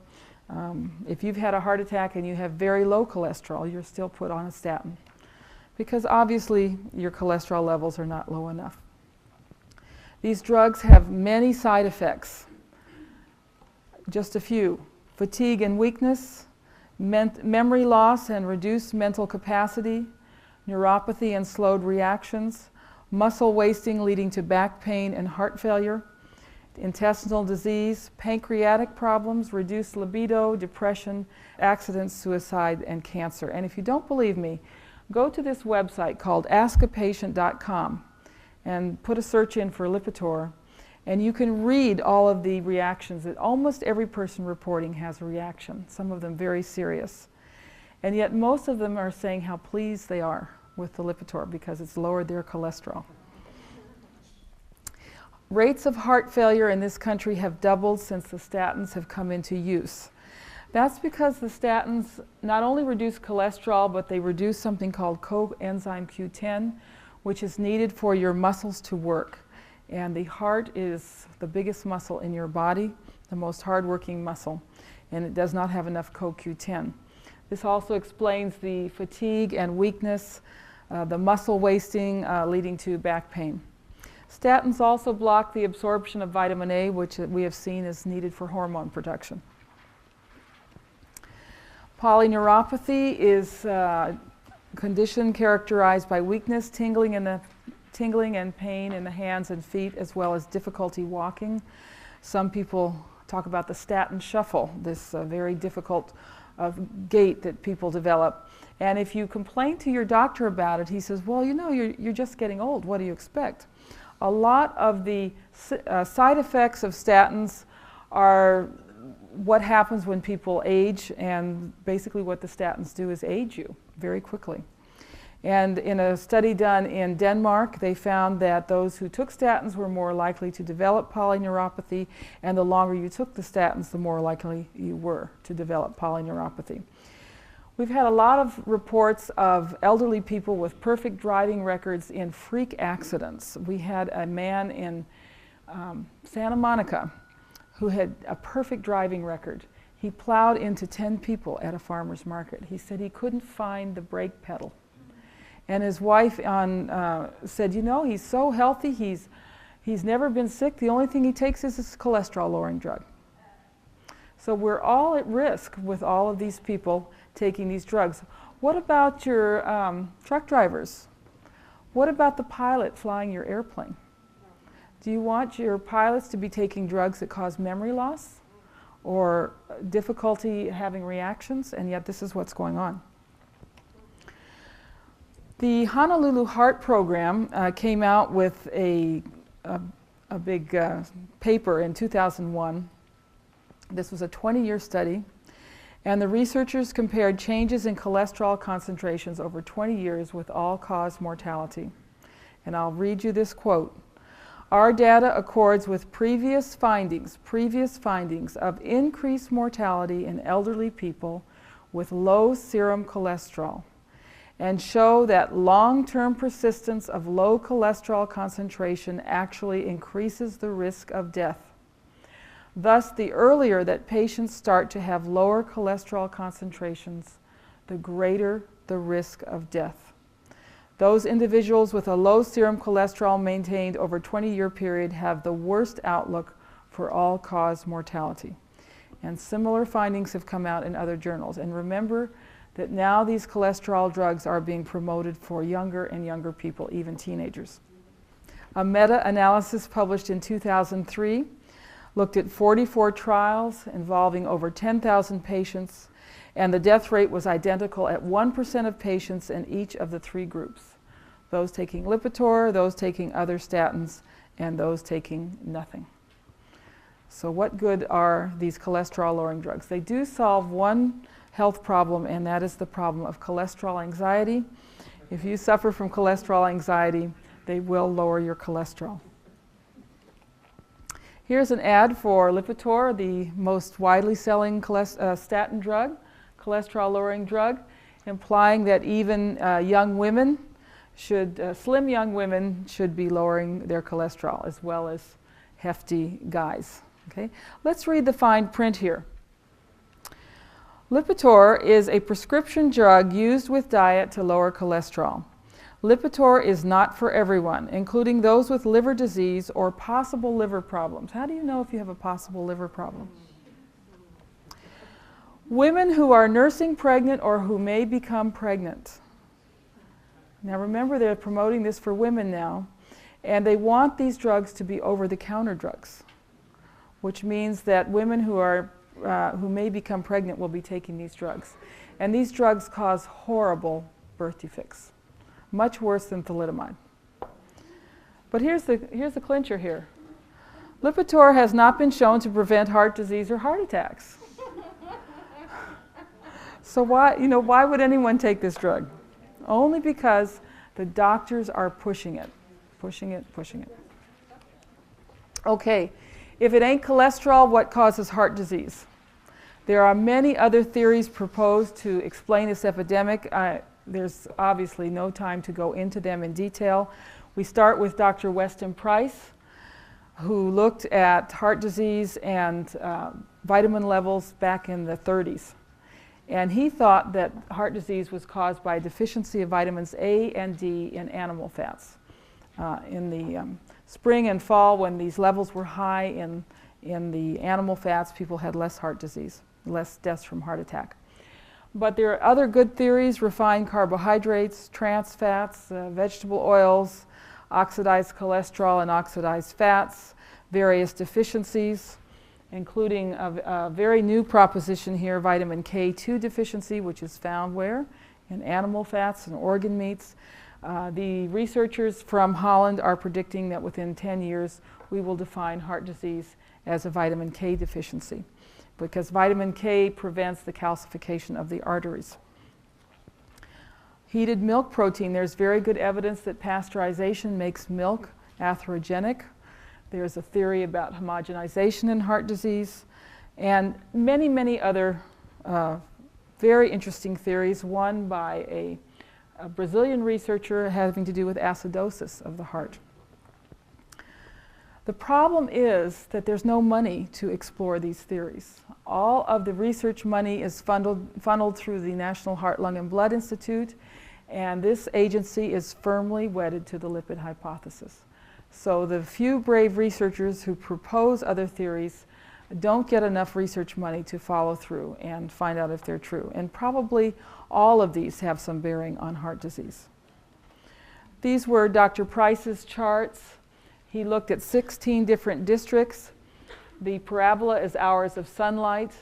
If you've had a heart attack and you have very low cholesterol, you're still put on a statin because obviously your cholesterol levels are not low enough. These drugs have many side effects. Just a few: fatigue and weakness, memory loss and reduced mental capacity, neuropathy and slowed reactions, muscle wasting leading to back pain and heart failure, intestinal disease, pancreatic problems, reduced libido, depression, accidents, suicide, and cancer. And if you don't believe me, go to this website called askapatient.com and put a search in for Lipitor, and you can read all of the reactions that almost every person reporting has a reaction, some of them very serious. And yet most of them are saying how pleased they are with the Lipitor because it's lowered their cholesterol. Rates of heart failure in this country have doubled since the statins have come into use. That's because the statins not only reduce cholesterol, but they reduce something called coenzyme Q10, which is needed for your muscles to work. And the heart is the biggest muscle in your body, the most hardworking muscle, and it does not have enough CoQ10. This also explains the fatigue and weakness, the muscle wasting leading to back pain. Statins also block the absorption of vitamin A, which we have seen is needed for hormone production. Polyneuropathy is a condition characterized by weakness, tingling and pain in the hands and feet, as well as difficulty walking. Some people talk about the statin shuffle, this very difficult gait that people develop. And if you complain to your doctor about it, he says, well, you know, you're just getting old. What do you expect? A lot of the side effects of statins are what happens when people age, and basically what the statins do is age you very quickly. And in a study done in Denmark, they found that those who took statins were more likely to develop polyneuropathy, and the longer you took the statins, the more likely you were to develop polyneuropathy. We've had a lot of reports of elderly people with perfect driving records in freak accidents. We had a man in Santa Monica who had a perfect driving record. He plowed into 10 people at a farmer's market. He said he couldn't find the brake pedal. And his wife said, you know, he's so healthy, he's never been sick. The only thing he takes is this cholesterol-lowering drug. So we're all at risk with all of these people taking these drugs. What about your truck drivers? What about the pilot flying your airplane? Do you want your pilots to be taking drugs that cause memory loss or difficulty having reactions? And yet this is what's going on. The Honolulu Heart Program came out with a big paper in 2001. This was a 20-year study, and the researchers compared changes in cholesterol concentrations over 20 years with all-cause mortality. And I'll read you this quote. Our data accords with previous findings of increased mortality in elderly people with low serum cholesterol, and show that long-term persistence of low cholesterol concentration actually increases the risk of death. Thus, the earlier that patients start to have lower cholesterol concentrations, the greater the risk of death. Those individuals with a low serum cholesterol maintained over a 20-year period have the worst outlook for all-cause mortality. And similar findings have come out in other journals. And remember that now these cholesterol drugs are being promoted for younger and younger people, even teenagers. A meta-analysis published in 2003 looked at 44 trials involving over 10,000 patients, and the death rate was identical at 1% of patients in each of the three groups. Those taking Lipitor, those taking other statins, and those taking nothing. So what good are these cholesterol-lowering drugs? They do solve one health problem, and that is the problem of cholesterol anxiety. If you suffer from cholesterol anxiety, they will lower your cholesterol. Here's an ad for Lipitor, the most widely selling statin drug, cholesterol-lowering drug, implying that even young women slim young women should be lowering their cholesterol, as well as hefty guys. Okay? Let's read the fine print here. Lipitor is a prescription drug used with diet to lower cholesterol. Lipitor is not for everyone, including those with liver disease or possible liver problems. How do you know if you have a possible liver problem? Women who are nursing pregnant or who may become pregnant. Now remember, they're promoting this for women now, and they want these drugs to be over-the-counter drugs, which means that women who may become pregnant will be taking these drugs. And these drugs cause horrible birth defects, much worse than thalidomide. But here's the clincher here. Lipitor has not been shown to prevent heart disease or heart attacks. So why would anyone take this drug? Only because the doctors are pushing it. Okay, if it ain't cholesterol, what causes heart disease? There are many other theories proposed to explain this epidemic. There's obviously no time to go into them in detail. We start with Dr. Weston Price. who looked at heart disease and vitamin levels back in the 30s. And he thought that heart disease was caused by a deficiency of vitamins A and D in animal fats. In the spring and fall, when these levels were high in the animal fats, people had less heart disease, less deaths from heart attack. But there are other good theories: refined carbohydrates, trans fats, vegetable oils, oxidized cholesterol and oxidized fats, various deficiencies, including a very new proposition here, vitamin K2 deficiency, which is found where? In animal fats and organ meats. The researchers from Holland are predicting that within 10 years we will define heart disease as a vitamin K deficiency, because vitamin K prevents the calcification of the arteries. Heated milk protein, there's very good evidence that pasteurization makes milk atherogenic. There's a theory about homogenization in heart disease, and many, many other very interesting theories, one by a Brazilian researcher having to do with acidosis of the heart. The problem is that there's no money to explore these theories. All of the research money is funneled through the National Heart, Lung, and Blood Institute, and this agency is firmly wedded to the lipid hypothesis. So the few brave researchers who propose other theories don't get enough research money to follow through and find out if they're true. And probably all of these have some bearing on heart disease. These were Dr. Price's charts. He looked at 16 different districts. The parabola is hours of sunlight.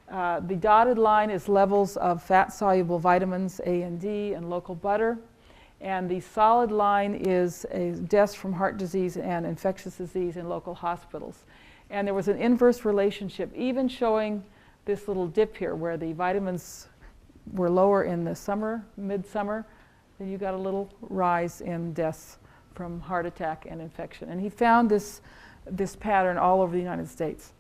The dotted line is levels of fat-soluble vitamins A and D and local butter. And the solid line is deaths from heart disease and infectious disease in local hospitals. And there was an inverse relationship, even showing this little dip here where the vitamins were lower in the summer, midsummer, then you got a little rise in deaths from heart attack and infection. And he found this pattern all over the United States.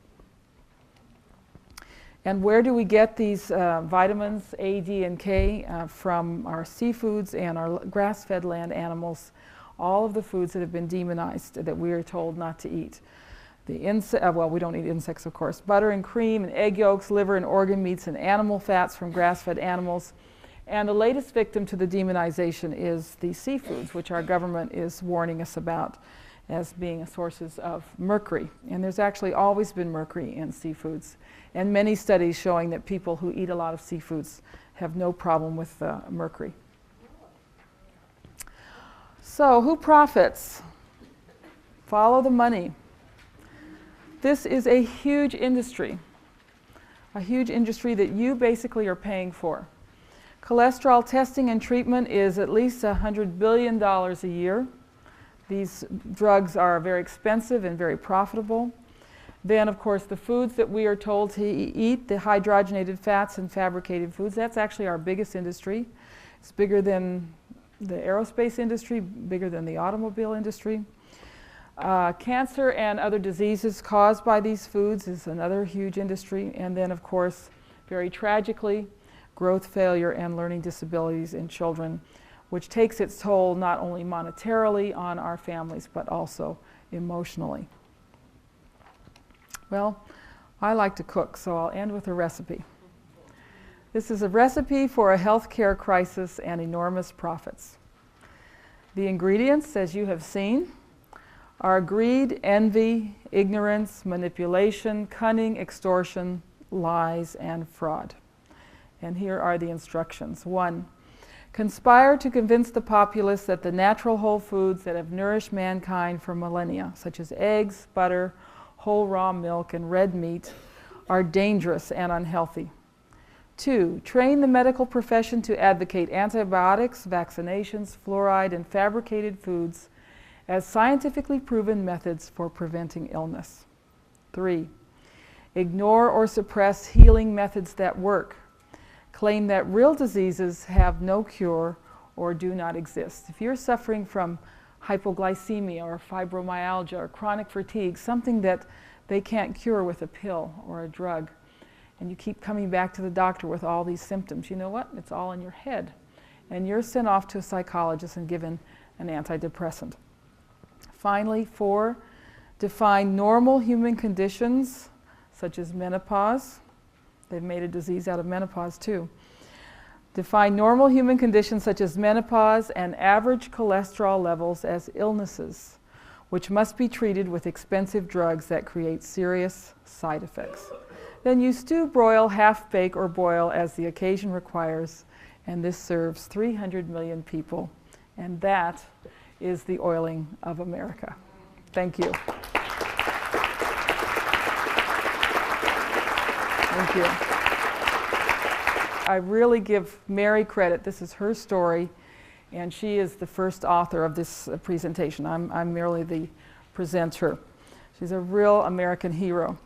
And where do we get these vitamins A, D, and K? From our seafoods and our grass-fed land animals, all of the foods that have been demonized that we are told not to eat. Well, we don't eat insects, of course. Butter and cream and egg yolks, liver and organ meats, and animal fats from grass-fed animals. And the latest victim to the demonization is the seafoods, which our government is warning us about as being sources of mercury. And there's actually always been mercury in seafoods, and many studies showing that people who eat a lot of seafoods have no problem with mercury. So who profits? Follow the money. This is a huge industry that you basically are paying for. Cholesterol testing and treatment is at least $100 billion a year. These drugs are very expensive and very profitable. Then, of course, the foods that we are told to eat, the hydrogenated fats and fabricated foods, that's actually our biggest industry. It's bigger than the aerospace industry, bigger than the automobile industry. Cancer and other diseases caused by these foods is another huge industry. And then, of course, very tragically, growth failure and learning disabilities in children, which takes its toll not only monetarily on our families, but also emotionally. Well, I like to cook, so I'll end with a recipe. This is a recipe for a healthcare crisis and enormous profits. The ingredients, as you have seen, are greed, envy, ignorance, manipulation, cunning, extortion, lies, and fraud. And here are the instructions. 1. Conspire to convince the populace that the natural whole foods that have nourished mankind for millennia, such as eggs, butter, whole raw milk, and red meat, are dangerous and unhealthy. 2. Train the medical profession to advocate antibiotics, vaccinations, fluoride, and fabricated foods as scientifically proven methods for preventing illness. 3. Ignore or suppress healing methods that work. Claim that real diseases have no cure or do not exist. If you're suffering from hypoglycemia or fibromyalgia or chronic fatigue, something that they can't cure with a pill or a drug, and you keep coming back to the doctor with all these symptoms, you know what? It's all in your head. And you're sent off to a psychologist and given an antidepressant. Finally, 4, define normal human conditions, such as menopause. They've made a disease out of menopause too. Define normal human conditions such as menopause and average cholesterol levels as illnesses, which must be treated with expensive drugs that create serious side effects. Then you stew, broil, half bake, or boil as the occasion requires, and this serves 300 million people. And that is the oiling of America. Thank you. Thank you. I really give Mary credit. This is her story, and she is the first author of this presentation. I'm merely the presenter. She's a real American hero.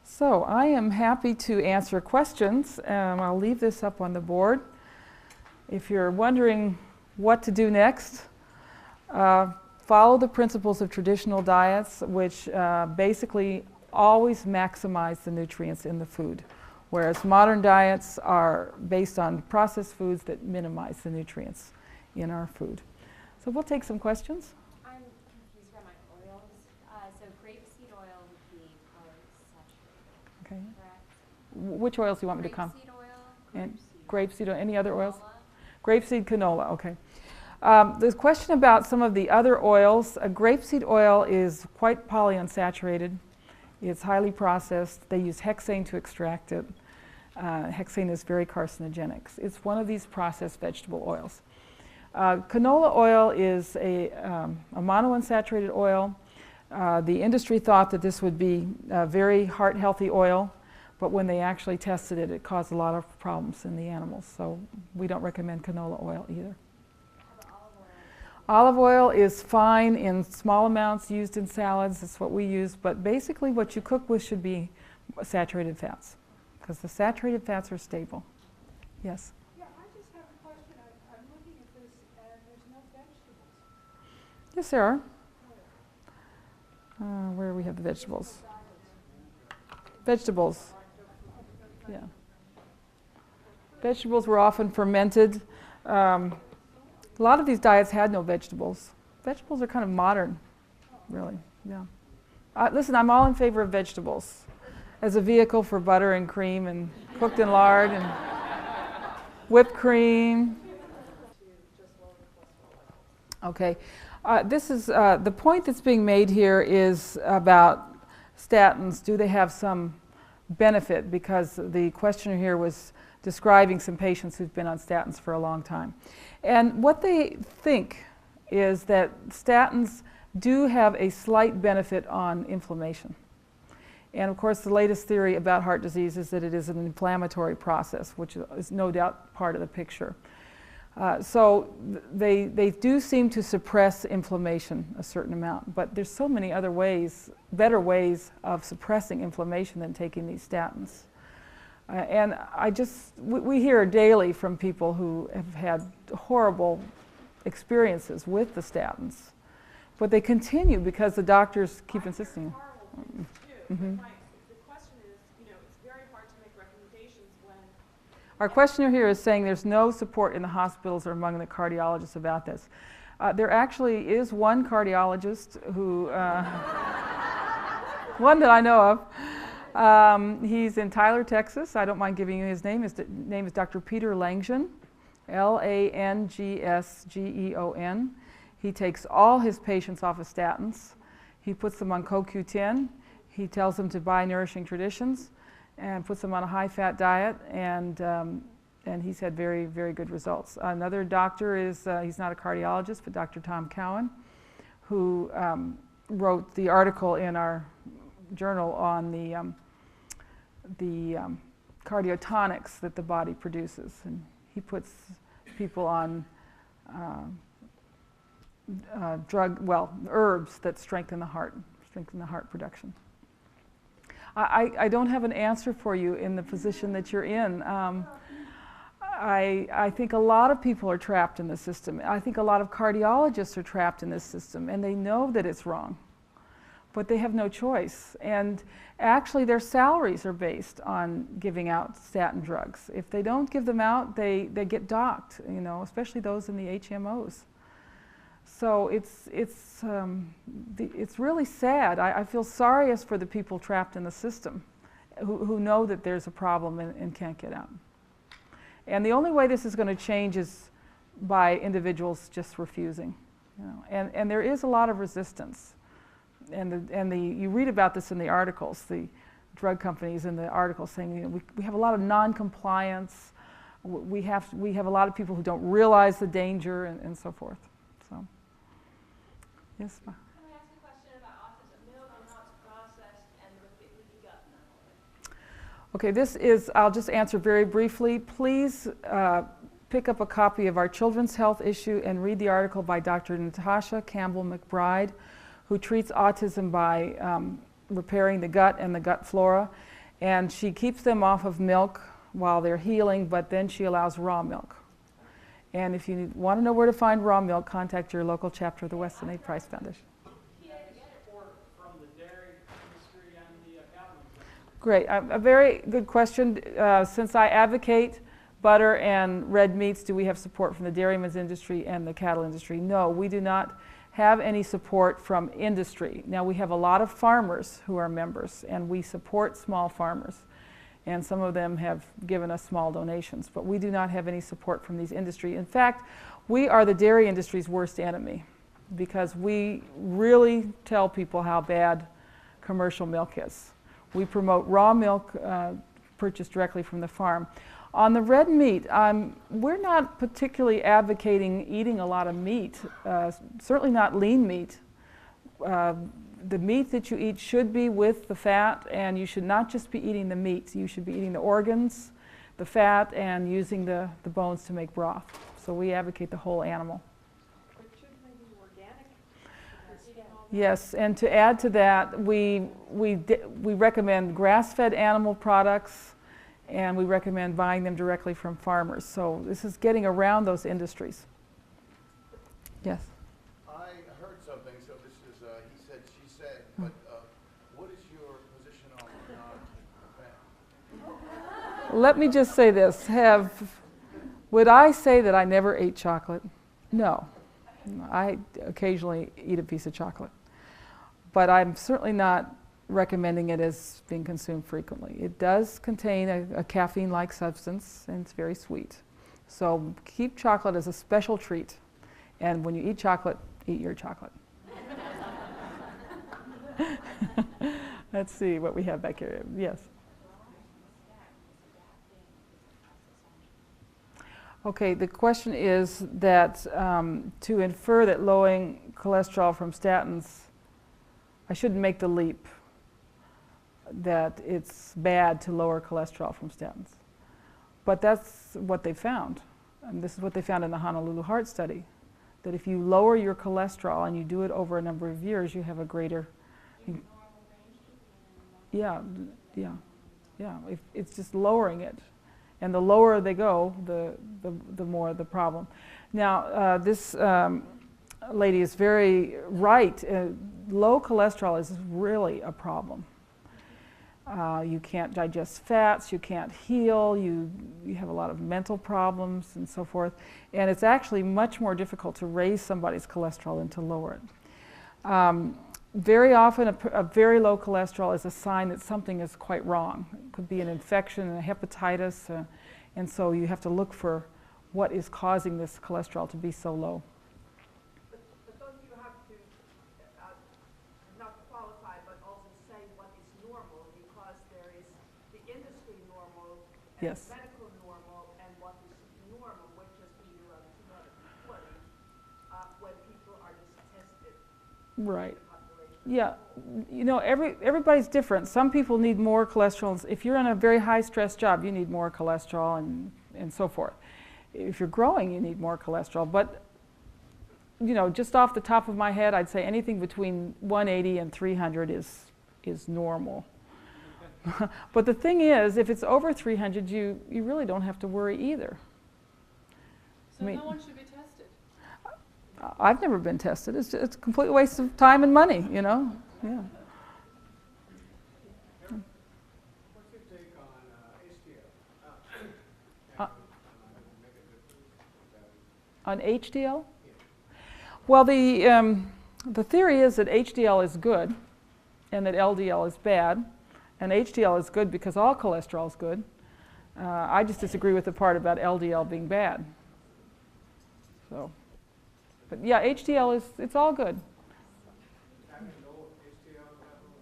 So I am happy to answer questions. I'll leave this up on the board. If you're wondering what to do next, follow the principles of traditional diets, which basically always maximize the nutrients in the food, whereas modern diets are based on processed foods that minimize the nutrients in our food. So we'll take some questions. I'm confused by my oils. So grapeseed oil would be polysaturated, Okay. correct? Which oils do you want me to come? Grapeseed oil, And grapeseed oil. Any other oils? canola. Grapeseed canola. Okay. The question about some of the other oils. Grapeseed oil is quite polyunsaturated. It's highly processed. They use hexane to extract it. Hexane is very carcinogenic. It's one of these processed vegetable oils. Canola oil is a monounsaturated oil. The industry thought that this would be a very heart-healthy oil, but when they actually tested it, it caused a lot of problems in the animals. So we don't recommend canola oil either. Olive oil is fine in small amounts used in salads. That's what we use. But basically what you cook with should be saturated fats, because the saturated fats are stable. Yes? Yeah, I just have a question. I'm looking at this and there's no vegetables. Yes, there are. Where do we have the vegetables? Vegetables. Yeah. Vegetables were often fermented. A lot of these diets had no vegetables. Vegetables are kind of modern, really. Yeah. Listen, I'm all in favor of vegetables as a vehicle for butter and cream and cooked in lard and whipped cream. Okay. This is the point that's being made here is about statins. Do they have some benefit? Because the questioner here was describing some patients who've been on statins for a long time. And what they think is that statins do have a slight benefit on inflammation. And of course, the latest theory about heart disease is that it is an inflammatory process, which is no doubt part of the picture. So they do seem to suppress inflammation a certain amount, but there's so many other ways, better ways of suppressing inflammation than taking these statins. And we hear daily from people who have had horrible experiences with the statins, but they continue because the doctors keep insisting. Mm-hmm. The question is, it's very hard to make recommendations when... Our questioner here is saying there's no support in the hospitals or among the cardiologists about this. There actually is one cardiologist who, one that I know of. He's in Tyler, Texas. I don't mind giving you his name. His name is Dr. Peter Langsion, Langsgeon. He takes all his patients off of statins. He puts them on CoQ10. He tells them to buy Nourishing Traditions and puts them on a high-fat diet, and he's had very, very good results. Another doctor is, he's not a cardiologist, but Dr. Tom Cowan, who wrote the article in our journal on the cardiotonics that the body produces, and he puts people on herbs that strengthen the heart production. I don't have an answer for you in the position that you're in. I think a lot of people are trapped in the system. I think a lot of cardiologists are trapped in this system, and they know that it's wrong, but they have no choice. And actually, their salaries are based on giving out statin drugs. If they don't give them out, they get docked, especially those in the HMOs. So it's really sad. I feel sorriest for the people trapped in the system who know that there's a problem and can't get out. And the only way this is going to change is by individuals just refusing. You know? And there is a lot of resistance. You read about this in the articles, the drug companies in the articles saying, you know, we have a lot of non-compliance. We have a lot of people who don't realize the danger and so forth. So, yes, Ma? Can I ask a question about autism? Milk and how it's processed and the leaky gut and all. Okay, I'll just answer very briefly. Please pick up a copy of our Children's Health issue and read the article by Dr. Natasha Campbell McBride, who treats autism by repairing the gut and the gut flora. And she keeps them off of milk while they're healing, but then she allows raw milk. And if you want to know where to find raw milk, contact your local chapter of the Weston A. Price Foundation. From the dairy industry and the cattle industry? Great. A very good question. Since I advocate butter and red meats, do we have support from the dairymen's industry and the cattle industry? No, we do not have any support from industry. Now, we have a lot of farmers who are members, and we support small farmers. And some of them have given us small donations, but we do not have any support from these industry. In fact, we are the dairy industry's worst enemy because we really tell people how bad commercial milk is. We promote raw milk purchased directly from the farm. On the red meat, we're not particularly advocating eating a lot of meat, certainly not lean meat. The meat that you eat should be with the fat, and you should not just be eating the meat. You should be eating the organs, the fat, and using the bones to make broth. So we advocate the whole animal. But shouldn't they be organic? Yes, and to add to that, we recommend grass-fed animal products, and we recommend buying them directly from farmers. So this is getting around those industries. Yes? I heard something, so this is he said, she said, but what is your position on non-fat? Let me just say this. Would I say that I never ate chocolate? No. I occasionally eat a piece of chocolate. But I'm certainly not recommending it as being consumed frequently. It does contain a caffeine-like substance, and it's very sweet. So keep chocolate as a special treat. And when you eat chocolate, eat your chocolate. Let's see what we have back here. Yes. Okay, the question is that to infer that lowering cholesterol from statins, I shouldn't make the leap that it's bad to lower cholesterol from statins. But that's what they found. And this is what they found in the Honolulu Heart Study, that if you lower your cholesterol and you do it over a number of years, you have a greater... Yeah. It's just lowering it. And the lower they go, the more the problem. Now, this lady is very right. Low cholesterol is really a problem. You can't digest fats, you can't heal, you have a lot of mental problems and so forth. And it's actually much more difficult to raise somebody's cholesterol than to lower it. Very often a very low cholesterol is a sign that something is quite wrong. It could be an infection, a hepatitis, and so you have to look for what is causing this cholesterol to be so low. But don't you have to not qualify, but also say what is normal, because there is the industry normal and Yes. medical normal, and what is normal would just be around 220 when people are just tested. Right. The population. Yeah, you know, everybody's different. Some people need more cholesterol. If you're in a very high-stress job, you need more cholesterol and so forth. If you're growing, you need more cholesterol. But, you know, just off the top of my head, I'd say anything between 180 and 300 is normal. But the thing is, if it's over 300, you really don't have to worry either. So I mean, no one should be tested? I've never been tested. It's a complete waste of time and money, you know? Yeah. What's your take on HDL? On HDL? Well, the theory is that HDL is good and that LDL is bad. And HDL is good because all cholesterol is good. I just disagree with the part about LDL being bad. So, but yeah, HDL it's all good. Having low HDL level,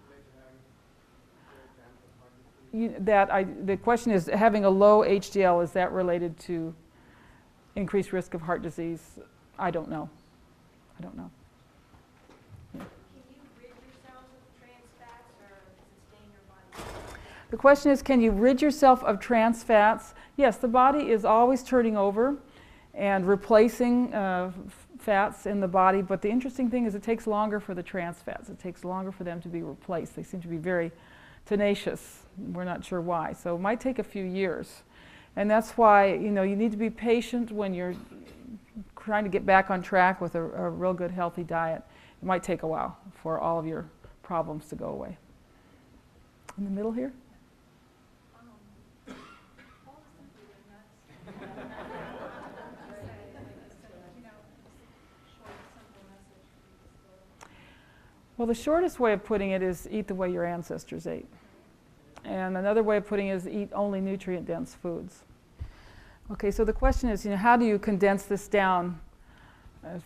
related to having, for example, heart disease. The question is, having a low HDL, is that related to increased risk of heart disease? I don't know. I don't know. Yeah. Can you rid yourself of trans fats, or does it stay in your body? The question is, can you rid yourself of trans fats? Yes, the body is always turning over and replacing fats in the body, but the interesting thing is it takes longer for the trans fats. It takes longer for them to be replaced. They seem to be very tenacious. We're not sure why. So it might take a few years. And that's why, you need to be patient when you're trying to get back on track with a real good healthy diet. It might take a while for all of your problems to go away. In the middle here? Well, the shortest way of putting it is eat the way your ancestors ate. And another way of putting it is eat only nutrient-dense foods. Okay, so the question is, how do you condense this down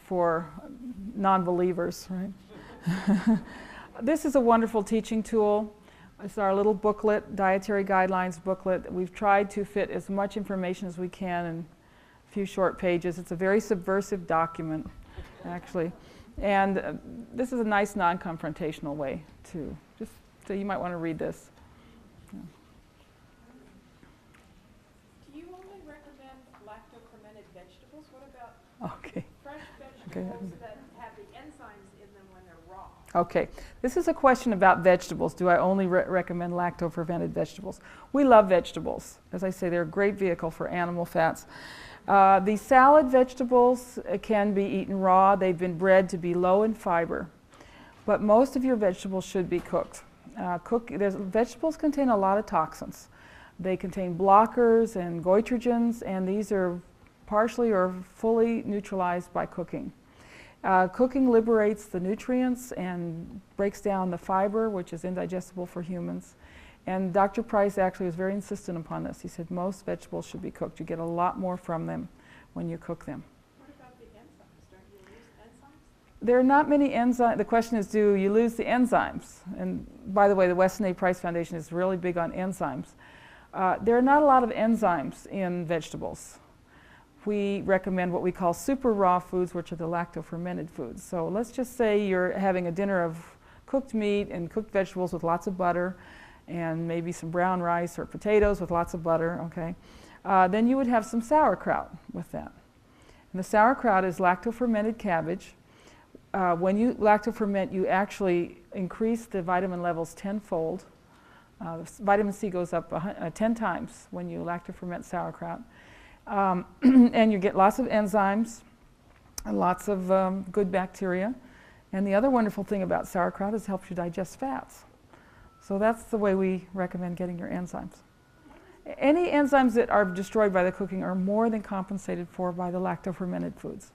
for non-believers, right? This is a wonderful teaching tool. It's our little booklet, Dietary Guidelines booklet. We've tried to fit as much information as we can in a few short pages. It's a very subversive document, actually. And this is a nice non-confrontational way to so you might want to read this. Yeah. Do you only recommend lacto-fermented vegetables? What about Okay. fresh vegetables that have the enzymes in them when they're raw? Okay, this is a question about vegetables. Do I only recommend lacto-fermented vegetables? We love vegetables. As I say, they're a great vehicle for animal fats. The salad vegetables can be eaten raw. They've been bred to be low in fiber. But most of your vegetables should be cooked. Vegetables contain a lot of toxins. They contain blockers and goitrogens, and these are partially or fully neutralized by cooking. Cooking liberates the nutrients and breaks down the fiber, which is indigestible for humans. And Dr. Price actually was very insistent upon this. He said most vegetables should be cooked. You get a lot more from them when you cook them. What about the enzymes? Don't you lose enzymes? There are not many enzymes. The question is, do you lose the enzymes? And by the way, the Weston A. Price Foundation is really big on enzymes. There are not a lot of enzymes in vegetables. We recommend what we call super raw foods, which are the lacto-fermented foods. So let's just say you're having a dinner of cooked meat and cooked vegetables with lots of butter, and maybe some brown rice or potatoes with lots of butter, okay? Then you would have some sauerkraut with that. And the sauerkraut is lacto-fermented cabbage. When you lacto-ferment, you actually increase the vitamin levels tenfold. Vitamin C goes up 10 times when you lacto-ferment sauerkraut. And you get lots of enzymes and lots of good bacteria. And the other wonderful thing about sauerkraut is it helps you digest fats. So that's the way we recommend getting your enzymes. Any enzymes that are destroyed by the cooking are more than compensated for by the lacto-fermented foods.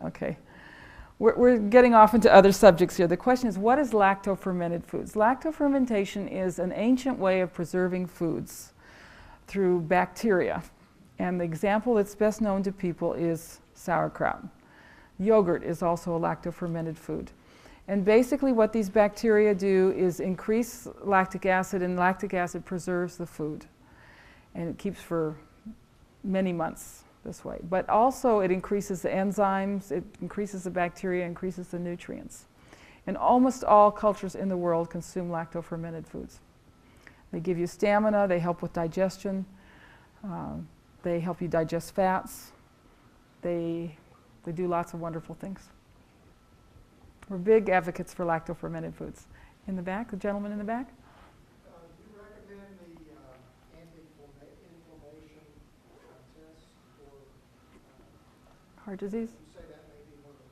Okay. We're getting off into other subjects here. The question is, what is lacto-fermented foods? Lacto-fermentation is an ancient way of preserving foods through bacteria. And the example that's best known to people is sauerkraut. Yogurt is also a lacto-fermented food. And basically what these bacteria do is increase lactic acid, and lactic acid preserves the food. And it keeps for many months this way. But also it increases the enzymes, it increases the bacteria, increases the nutrients. And almost all cultures in the world consume lacto-fermented foods. They give you stamina, they help with digestion, they help you digest fats, they do lots of wonderful things. We're big advocates for lacto-fermented foods. In the back, the gentleman in the back? Do you recommend the anti-inflammation test for Heart disease? you say that may be one of the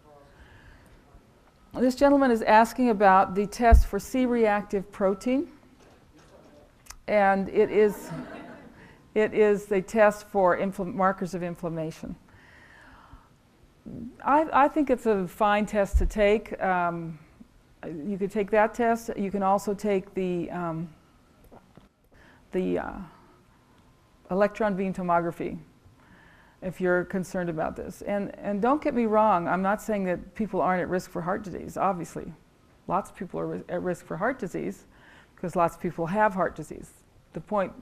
causes? This gentleman is asking about the test for C-reactive protein. And it is a test for markers of inflammation. I think it's a fine test to take. You could take that test. You can also take the electron beam tomography if you're concerned about this. And don't get me wrong, I'm not saying that people aren't at risk for heart disease, obviously. Lots of people are at risk for heart disease because lots of people have heart disease. The point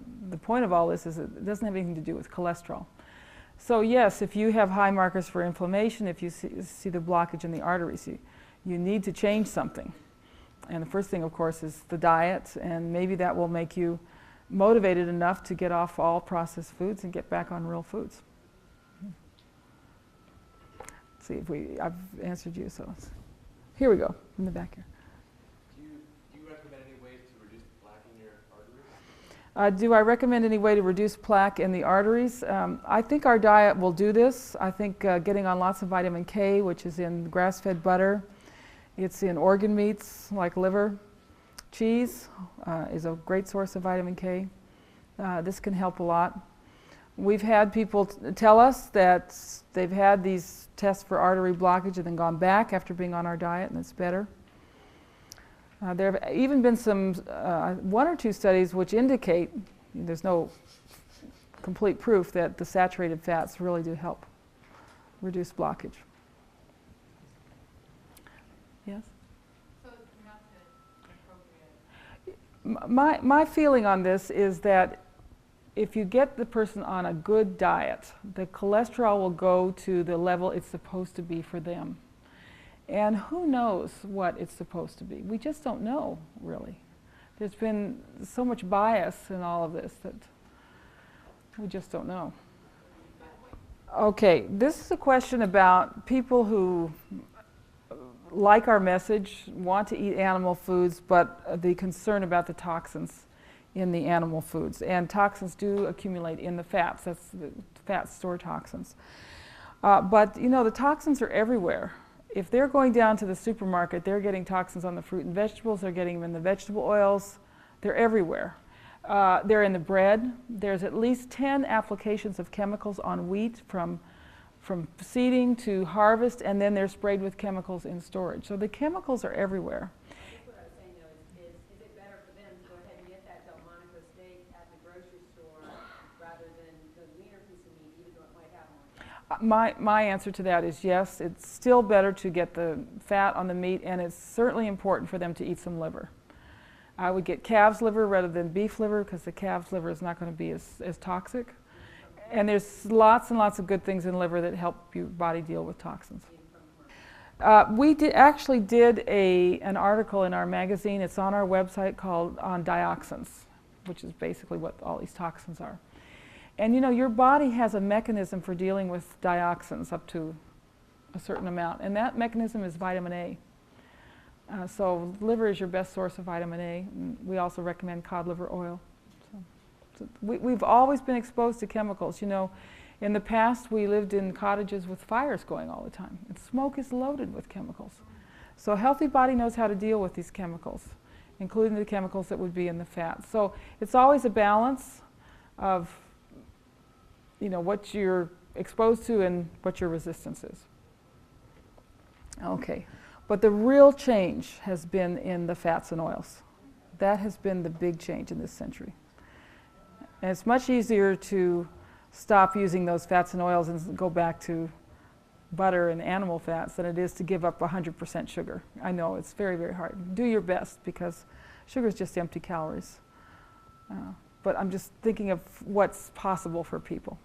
of all this is it doesn't have anything to do with cholesterol. So yes, if you have high markers for inflammation, if you see the blockage in the arteries, you need to change something. And the first thing, of course, is the diet, and maybe that will make you motivated enough to get off all processed foods and get back on real foods. Let's see if I've answered you. So here we go, in the back here. Do you recommend any ways to reduce plaque in your arteries? Do I recommend any way to reduce plaque in the arteries? I think our diet will do this. I think getting on lots of vitamin K, which is in grass-fed butter, it's in organ meats like liver. Cheese is a great source of vitamin K. This can help a lot. We've had people tell us that they've had these tests for artery blockage and then gone back after being on our diet, and it's better. There have even been some, 1 or 2 studies which indicate, there's no complete proof, that the saturated fats really do help reduce blockage. Yes? So not appropriate. My feeling on this is that if you get the person on a good diet, the cholesterol will go to the level it's supposed to be for them. And who knows what it's supposed to be? We just don't know, really. There's been so much bias in all of this that we just don't know. Okay, this is a question about people who like our message, want to eat animal foods, but the concern about the toxins in the animal foods. And toxins do accumulate in the fats. That's the fats store toxins. But you know, the toxins are everywhere. If they're going down to the supermarket, they're getting toxins on the fruit and vegetables, they're getting them in the vegetable oils, they're everywhere. They're in the bread. There's at least 10 applications of chemicals on wheat from seeding to harvest, and then they're sprayed with chemicals in storage. So the chemicals are everywhere. What I was saying though is it better for them to go ahead and get that Delmonico steak at the grocery store rather than the leaner piece of meat, even though it might have more? My answer to that is yes. It's still better to get the fat on the meat, and it's certainly important for them to eat some liver. I would get calf's liver rather than beef liver because the calf's liver is not going to be as toxic. And there's lots and lots of good things in liver that help your body deal with toxins. We actually did an article in our magazine. It's on our website called On Dioxins, which is basically what all these toxins are. And you know, your body has a mechanism for dealing with dioxins up to a certain amount, and that mechanism is vitamin A. So liver is your best source of vitamin A. And we also recommend cod liver oil. So we've always been exposed to chemicals. You know, in the past we lived in cottages with fires going all the time, and smoke is loaded with chemicals. So a healthy body knows how to deal with these chemicals, including the chemicals that would be in the fat. So it's always a balance of, you know, what you're exposed to and what your resistance is. Okay, but the real change has been in the fats and oils. That has been the big change in this century. And it's much easier to stop using those fats and oils and go back to butter and animal fats than it is to give up 100% sugar. I know it's very, very hard. Do your best because sugar is just empty calories. But I'm just thinking of what's possible for people.